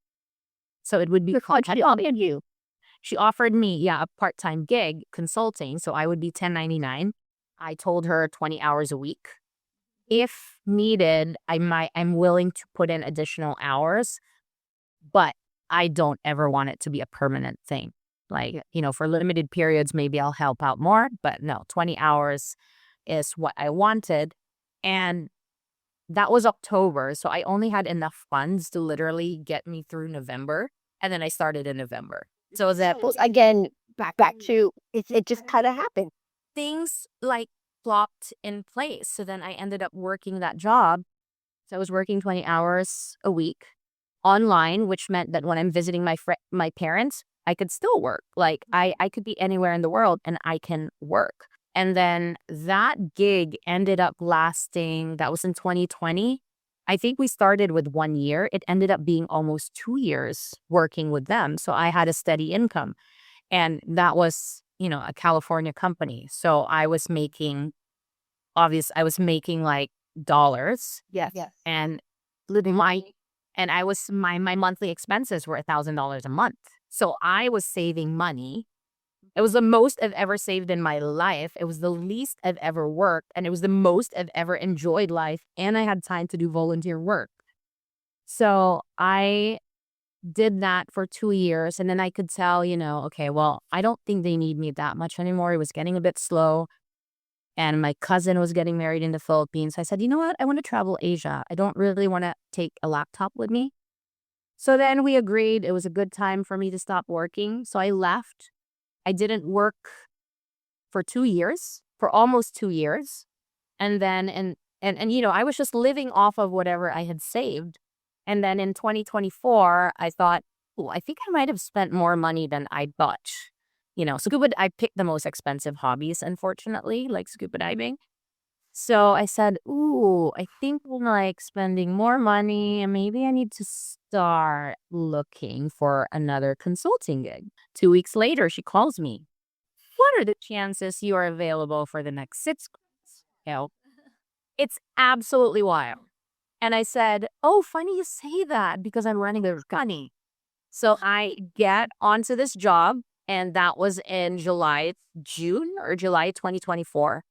So it would be you. she offered me, yeah, a part-time gig consulting. So I would be 1099. I told her 20 hours a week. If needed, I'm willing to put in additional hours, but I don't ever want it to be a permanent thing. Like, for limited periods, maybe I'll help out more, but no, 20 hours is what I wanted. And that was October. So I only had enough funds to literally get me through November. And then I started in November. So that Well, again, back to it just kind of happened. things like plopped in place. So then I ended up working that job. So I was working 20 hours a week online, which meant that when I'm visiting my parents, I could still work. Like I could be anywhere in the world and I can work. And then that gig ended up lasting, that was in 2020. I think we started with 1 year. It ended up being almost 2 years working with them. So I had a steady income. And that was, a California company. So I was making like dollars Yes. Yes. and living my monthly expenses were $1,000 a month. So I was saving money. It was the most I've ever saved in my life. It was the least I've ever worked, and it was the most I've ever enjoyed life. And I had time to do volunteer work. So I did that for 2 years, and then I could tell, okay, well, I don't think they need me that much anymore. It was getting a bit slow. And my cousin was getting married in the Philippines. I said, you know what? I want to travel Asia. I don't really want to take a laptop with me. So then we agreed it was a good time for me to stop working. So I left. I didn't work for 2 years, for almost 2 years. And then, I was just living off of whatever I had saved. And then in 2024, I thought, oh, I think I might have spent more money than I thought. I picked the most expensive hobbies, unfortunately, like scuba diving. So I said, ooh, I think I'm like spending more money and maybe I need to start looking for another consulting gig. 2 weeks later, she calls me. What are the chances you are available for the next 6 months? It's absolutely wild. And I said, oh, funny you say that because I'm running a company. So I get onto this job, and that was in June or July 2024.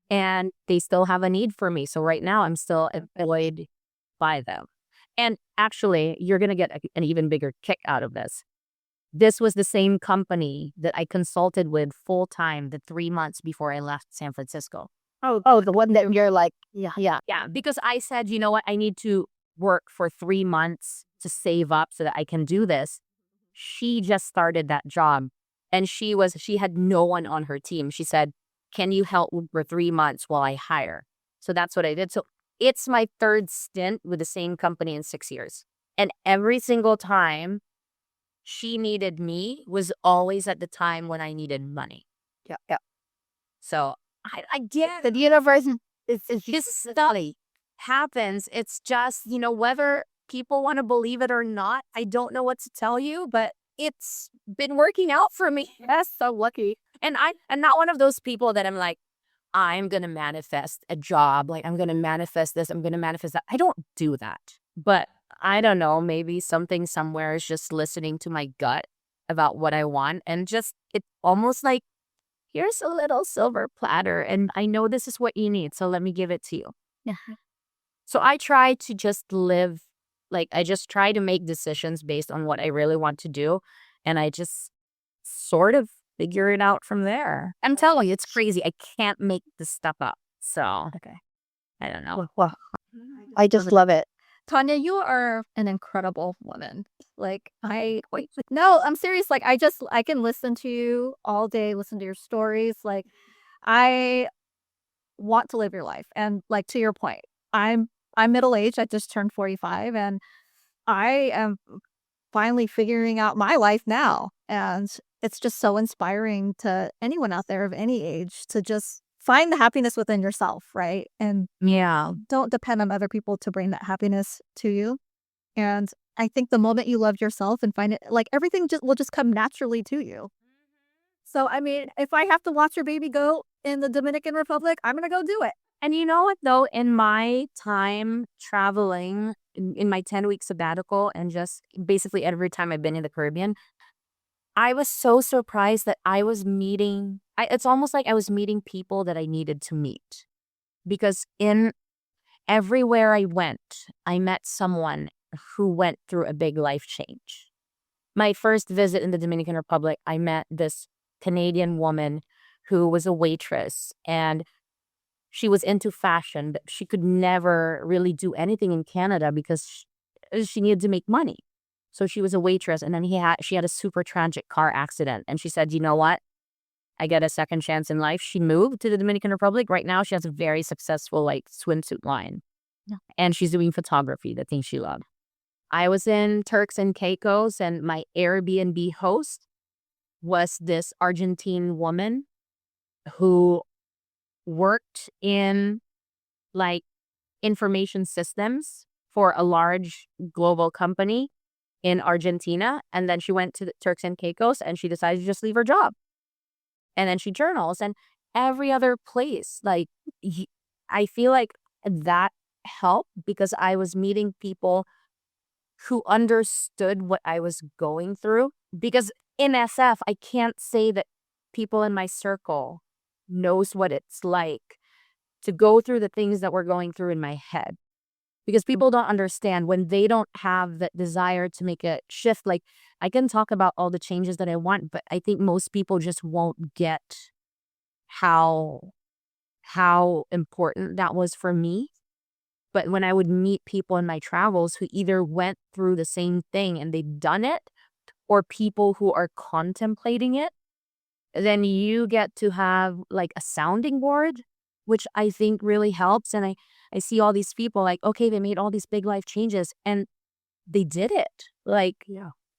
And they still have a need for me. So right now I'm still employed by them. And actually, you're going to get an even bigger kick out of this. This was the same company that I consulted with full time the 3 months before I left San Francisco. Oh, the one that you're like, yeah, yeah. Yeah, because I said, you know what, I need to work for 3 months to save up so that I can do this. She just started that job, and she had no one on her team. She said, can you help for 3 months while I hire? So that's what I did. So it's my third stint with the same company in 6 years. And every single time she needed me was always at the time when I needed money. Yeah, yeah. So I get The universe is this stuff happens. It's just, whether people want to believe it or not, I don't know what to tell you, but it's been working out for me. That's so lucky. And I'm not one of those people that I'm like, I'm going to manifest a job. Like, I'm going to manifest this. I'm going to manifest that. I don't do that. But I don't know, maybe something somewhere is just listening to my gut about what I want. And just, it's almost like, here's a little silver platter. And I know this is what you need. So let me give it to you. Yeah. So I try to just live, like, I just try to make decisions based on what I really want to do. And I just sort of figure it out from there. I'm telling you, it's crazy. I can't make this stuff up. So, okay. I don't know. Well, I just love it. Tanya, you are an incredible woman. Like no, I'm serious. Like I can listen to you all day, listen to your stories. Like I want to live your life. And like to your point, I'm middle-aged. I just turned 45 and I am finally figuring out my life now. And it's just so inspiring to anyone out there of any age to just find the happiness within yourself, right? And Yeah. don't depend on other people to bring that happiness to you. And I think the moment you love yourself and find it, like everything will just come naturally to you. So, I mean, if I have to watch your baby go in the Dominican Republic, I'm going to go do it. And you know what, though? In my time traveling, in my 10-week sabbatical, and just basically every time I've been in the Caribbean, I was so surprised that I was meeting, it's almost like I was meeting people that I needed to meet. Because in everywhere I went, I met someone who went through a big life change. My first visit in the Dominican Republic, I met this Canadian woman who was a waitress, and she was into fashion, but she could never really do anything in Canada because she needed to make money. So she was a waitress, and then she had a super tragic car accident, and she said, "You know what? I get a second chance in life." She moved to the Dominican Republic. Right now, she has a very successful like swimsuit line, and she's doing photography, the thing she loved. I was in Turks and Caicos, and my Airbnb host was this Argentine woman who worked in like information systems for a large global company in Argentina. And then she went to the Turks and Caicos and she decided to just leave her job. And then she journals, and every other place. Like, I feel like that helped because I was meeting people who understood what I was going through. Because in SF, I can't say that people in my circle knows what it's like to go through the things that we're going through in my head. Because people don't understand when they don't have that desire to make a shift. Like, I can talk about all the changes that I want, but I think most people just won't get how important that was for me. But when I would meet people in my travels who either went through the same thing and they've done it, or people who are contemplating it, then you get to have like a sounding board, which I think really helps. And I see all these people like, okay, they made all these big life changes and they did it. Like,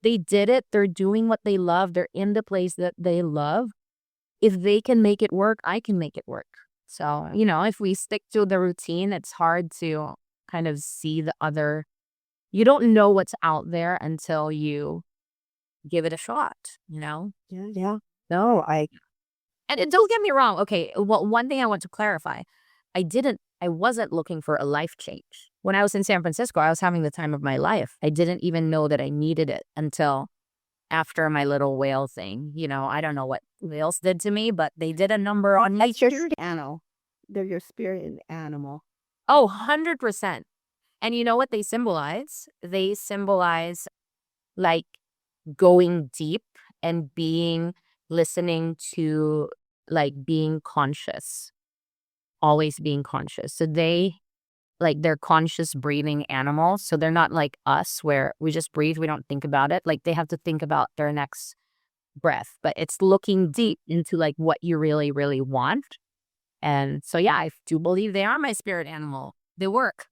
they did it. They're doing what they love. They're in the place that they love. If they can make it work, I can make it work. So, if we stick to the routine, it's hard to kind of see the other. You don't know what's out there until you give it a shot, Yeah. No, And don't get me wrong. Okay, well, one thing I want to clarify. I wasn't looking for a life change. When I was in San Francisco, I was having the time of my life. I didn't even know that I needed it until after my little whale thing. I don't know what whales did to me, but they did a number on me. your spirit animal. They're your spirit animal. Oh, 100%. And you know what they symbolize? They symbolize like going deep and listening to like being conscious, always being conscious. So they're conscious breathing animals. So they're not like us where we just breathe, we don't think about it. Like they have to think about their next breath, but it's looking deep into like what you really, really want. And so, yeah, I do believe they are my spirit animal. They work.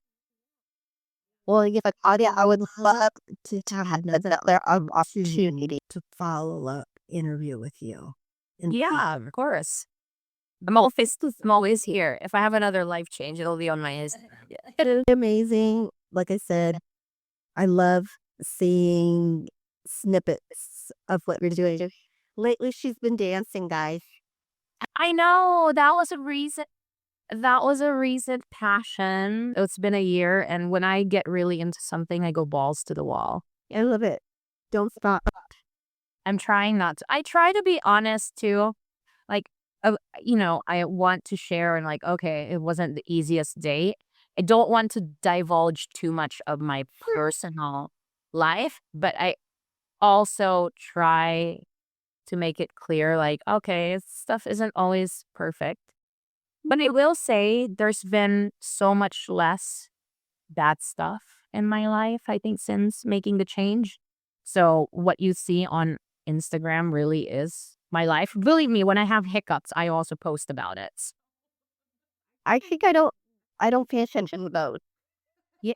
Well, Claudia, I would love to have another opportunity to follow up interview with you. Yeah, of course. I'm always here. If I have another life change, it'll be on my list. It is amazing. Like I said, I love seeing snippets of what we're doing. Lately, she's been dancing, guys. I know. That was a recent passion. It's been a year, and when I get really into something, I go balls to the wall. I love it. Don't stop. I'm trying not to. I try to be honest too. Like, I want to share and like, okay, it wasn't the easiest date. I don't want to divulge too much of my personal life, but I also try to make it clear, like, okay, stuff isn't always perfect. But I will say there's been so much less bad stuff in my life, I think, since making the change. So what you see on Instagram really is my life. Believe me, when I have hiccups, I also post about it. I think I don't pay attention to those. Yeah.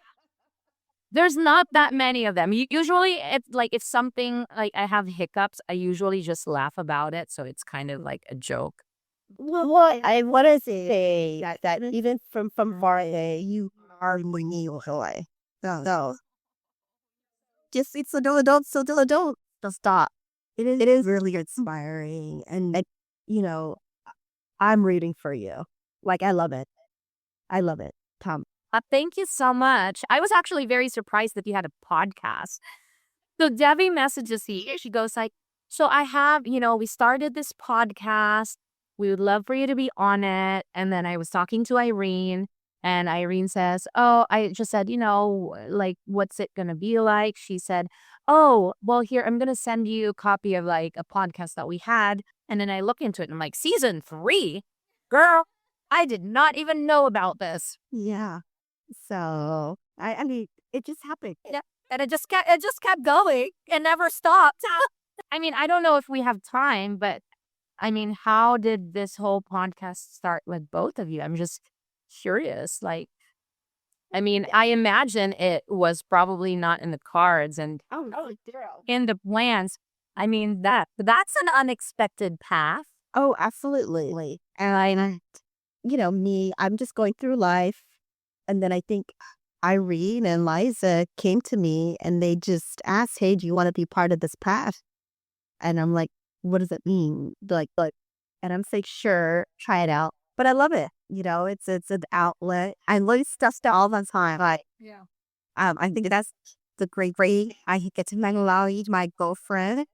There's not that many of them. Usually, if something like I have hiccups, I usually just laugh about it. So it's kind of like a joke. Well, I want to say that even from far away, you are bringing your joy. So just it's still adult. Just stop. It is really inspiring, and you know, I'm rooting for you. Like I love it. I love it, Tom. Thank you so much. I was actually very surprised that you had a podcast. So Debbie messages me. She goes like, so I have, we started this podcast. We would love for you to be on it. And then I was talking to Irene, and Irene says, oh, I just said, like, what's it going to be like? She said, oh, well, here, I'm going to send you a copy of like a podcast that we had. And then I look into it and I'm like, season 3? Girl, I did not even know about this. Yeah. So I mean, it just happened. Yeah. And it just kept going and never stopped. I mean, I don't know if we have time, but I mean, how did this whole podcast start with both of you? I'm just curious. Like, I mean, I imagine it was probably not in the cards and Oh no, zero. in the plans. I mean, that's an unexpected path. Oh, absolutely. And me, I'm just going through life, and then I think Irene and Liza came to me and they just asked, "Hey, do you want to be part of this path?" And I'm like, "What does it mean?" Like, and I'm saying, "Sure, try it out." But I love it. It's an outlet. I lose stuff all the time. Yeah. I think that's the great way I get to acknowledge my girlfriend.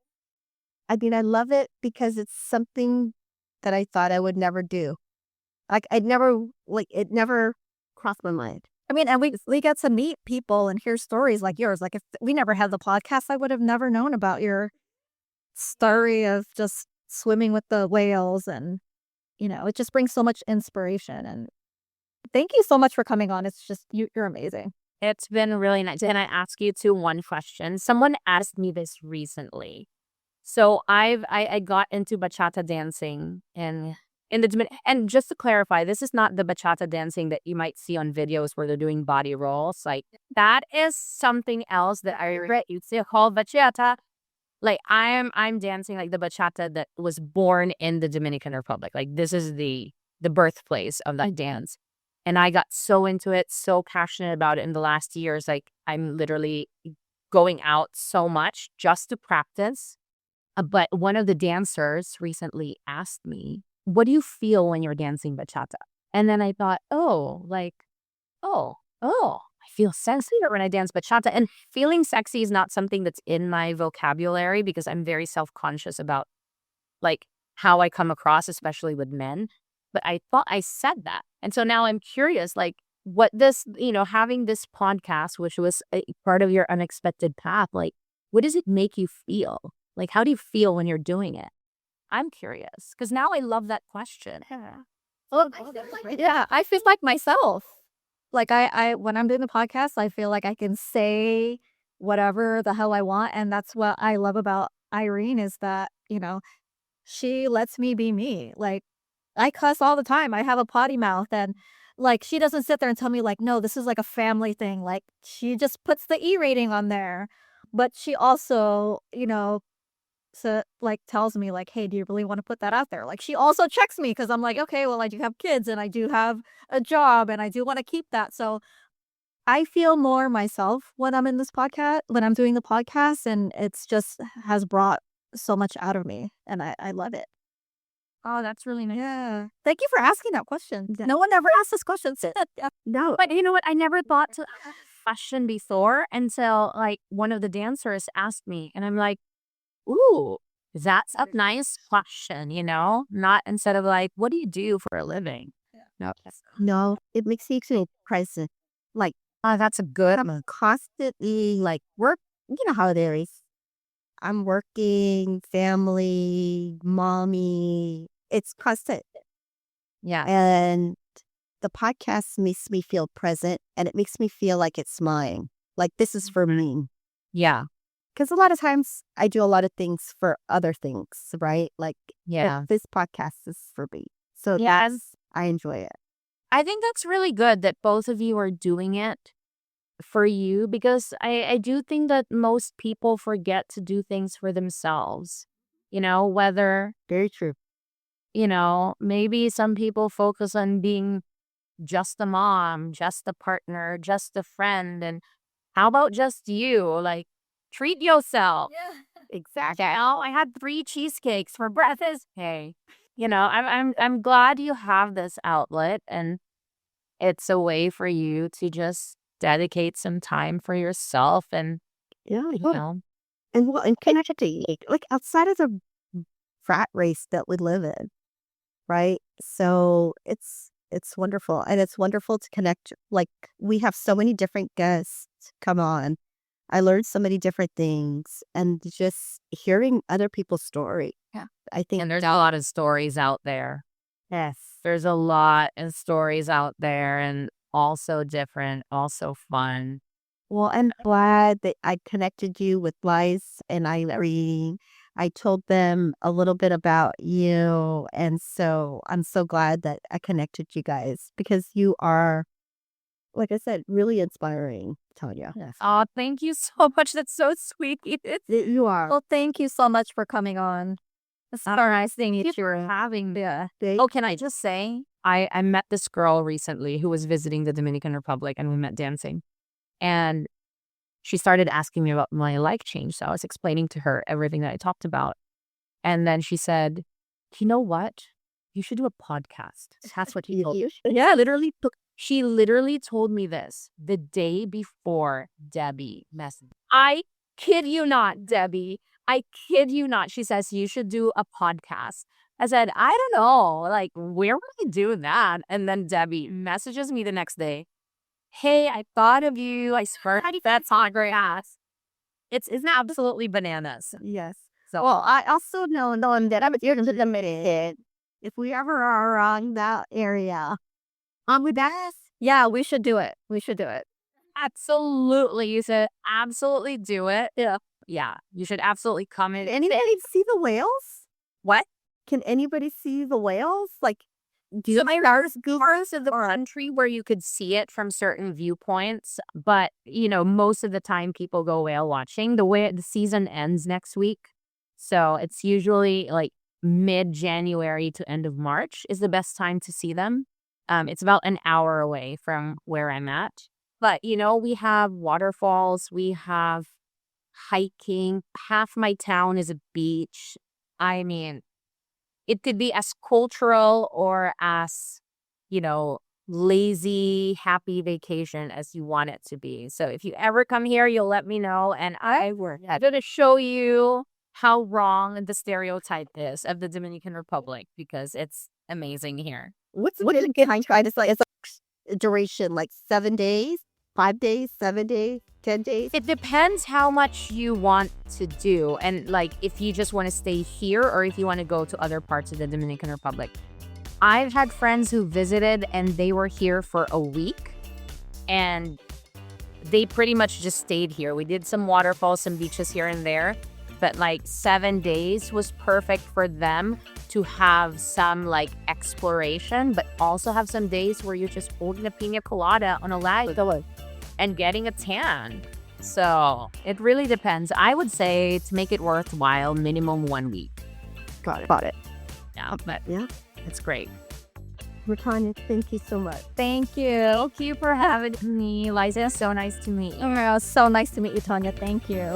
I mean, I love it because it's something that I thought I would never do. Like it never crossed my mind. I mean, and we get to meet people and hear stories like yours. Like if we never had the podcast, I would have never known about your story of just swimming with the whales, and it just brings so much inspiration. And thank you so much for coming on. It's just you're amazing. It's been really nice. Can I ask you one question? Someone asked me this recently. So I got into bachata dancing in the and just to clarify, this is not the bachata dancing that you might see on videos where they're doing body rolls. Like that is something else that I read. It's called bachata. Like I'm dancing like the bachata that was born in the Dominican Republic. Like this is the birthplace of that dance. And I got so into it, so passionate about it in the last years. Like I'm literally going out so much just to practice. But one of the dancers recently asked me, what do you feel when you're dancing bachata? And then I thought, oh, I feel sexy when I dance bachata. And feeling sexy is not something that's in my vocabulary because I'm very self-conscious about like how I come across, especially with men. But I thought I said that. And so now I'm curious, like what this, having this podcast, which was a part of your unexpected path, like what does it make you feel? Like, how do you feel when you're doing it? I'm curious because now I love that question. Well, yeah, I feel like myself. Like I when I'm doing the podcast, I feel like I can say whatever the hell I want, and that's what I love about Irene is that she lets me be me. Like I cuss all the time. I have a potty mouth, and like she doesn't sit there and tell me like, no, this is like a family thing. Like she just puts the E rating on there, but she also so like tells me like, hey, do you really want to put that out there? Like she also checks me because I'm like, okay, well, I do have kids and I do have a job and I do want to keep that. So I feel more myself when I'm in this podcast, when I'm doing the podcast, and it's just has brought so much out of me, and I love it. Oh, that's really nice. Yeah. Thank you for asking that question. Yeah. No one ever asked this question. No. But you know what? I never thought to ask this question before until like one of the dancers asked me, and I'm like, ooh, that's a nice question, Not instead of like, what do you do for a living? No, it makes me feel present. Like That's a good. I'm constantly like work. You know how it is. I'm working, family, mommy. It's constant. Yeah. And the podcast makes me feel present, and it makes me feel like it's mine. Like this is for me. Yeah. Because a lot of times I do a lot of things for other things, right? Like Yeah. this podcast is for me. So Yes. I enjoy it. I think that's really good that both of you are doing it for you because I do think that most people forget to do things for themselves, whether Very true. maybe some people focus on being just a mom, just a partner, just a friend. And how about just you? Like, treat yourself. Exactly. I had 3 cheesecakes for breakfast. Hey, I'm glad you have this outlet, and it's a way for you to just dedicate some time for yourself and, Yeah. you Yeah. know, And connected to like outside of the rat race that we live in, right? So it's wonderful. And it's wonderful to connect. Like we have so many different guests come on. I learned so many different things and just hearing other people's story. Yeah. I think and there's a lot of stories out there. yes. There's a lot of stories out there, and also different, also fun. Well, I'm glad that I connected you with Liza and Irene. I told them a little bit about you. And so I'm so glad that I connected you guys because you are, like I said, really inspiring, Tanya. Yes. Oh, thank you so much. That's so sweet. You are. Well, thank you so much for coming on. It's so nice seeing you. Thank you for having me. Yeah. Oh, can I just say, I met this girl recently who was visiting the Dominican Republic, and we met dancing. And she started asking me about my life change. So I was explaining to her everything that I talked about. And then she said, you know what? You should do a podcast. That's what she told me. Yeah, she literally told me this the day before Debbie messaged. I kid you not, Debbie. I kid you not. She says, you should do a podcast. I said, I don't know. Like, where would I do that? And then Debbie messages me the next day. Hey, I thought of you. I swear that's hungry ass. It's absolutely bananas. Yes. So, Well, I also know that I'm here to the if we ever are around that area, with us. Yeah, we should do it. We should do it. absolutely, you should absolutely do it. Yeah. Yeah, you should absolutely come in. Can anybody see the whales? What? Can anybody see the whales? Like, There's parts of the country where you could see it from certain viewpoints, but most of the time people go whale watching. The season ends next week, so it's usually like mid-January to end of March is the best time to see them. It's about an hour away from where I'm at, but we have waterfalls, we have hiking. Half my town is a beach. I mean, it could be as cultural or as, lazy, happy vacation as you want it to be. So if you ever come here, you'll let me know. And I'm going to show you how wrong the stereotype is of the Dominican Republic because it's amazing here. what is it behind trying to say? It's like duration, like 7 days, 5 days, 7 days, 10 days. It depends how much you want to do. And like if you just want to stay here or if you want to go to other parts of the Dominican Republic. I've had friends who visited and they were here for a week and they pretty much just stayed here. We did some waterfalls, some beaches here and there, but like 7 days was perfect for them to have some like exploration, but also have some days where you're just holding a pina colada on a lake and getting a tan. So it really depends. I would say to make it worthwhile, minimum 1 week. Got it. Yeah, but Yeah. it's great. Tanya, thank you so much. Thank you. Thank you for having me, Liza. So nice to meet you. Oh, so nice to meet you, Tanya. Thank you.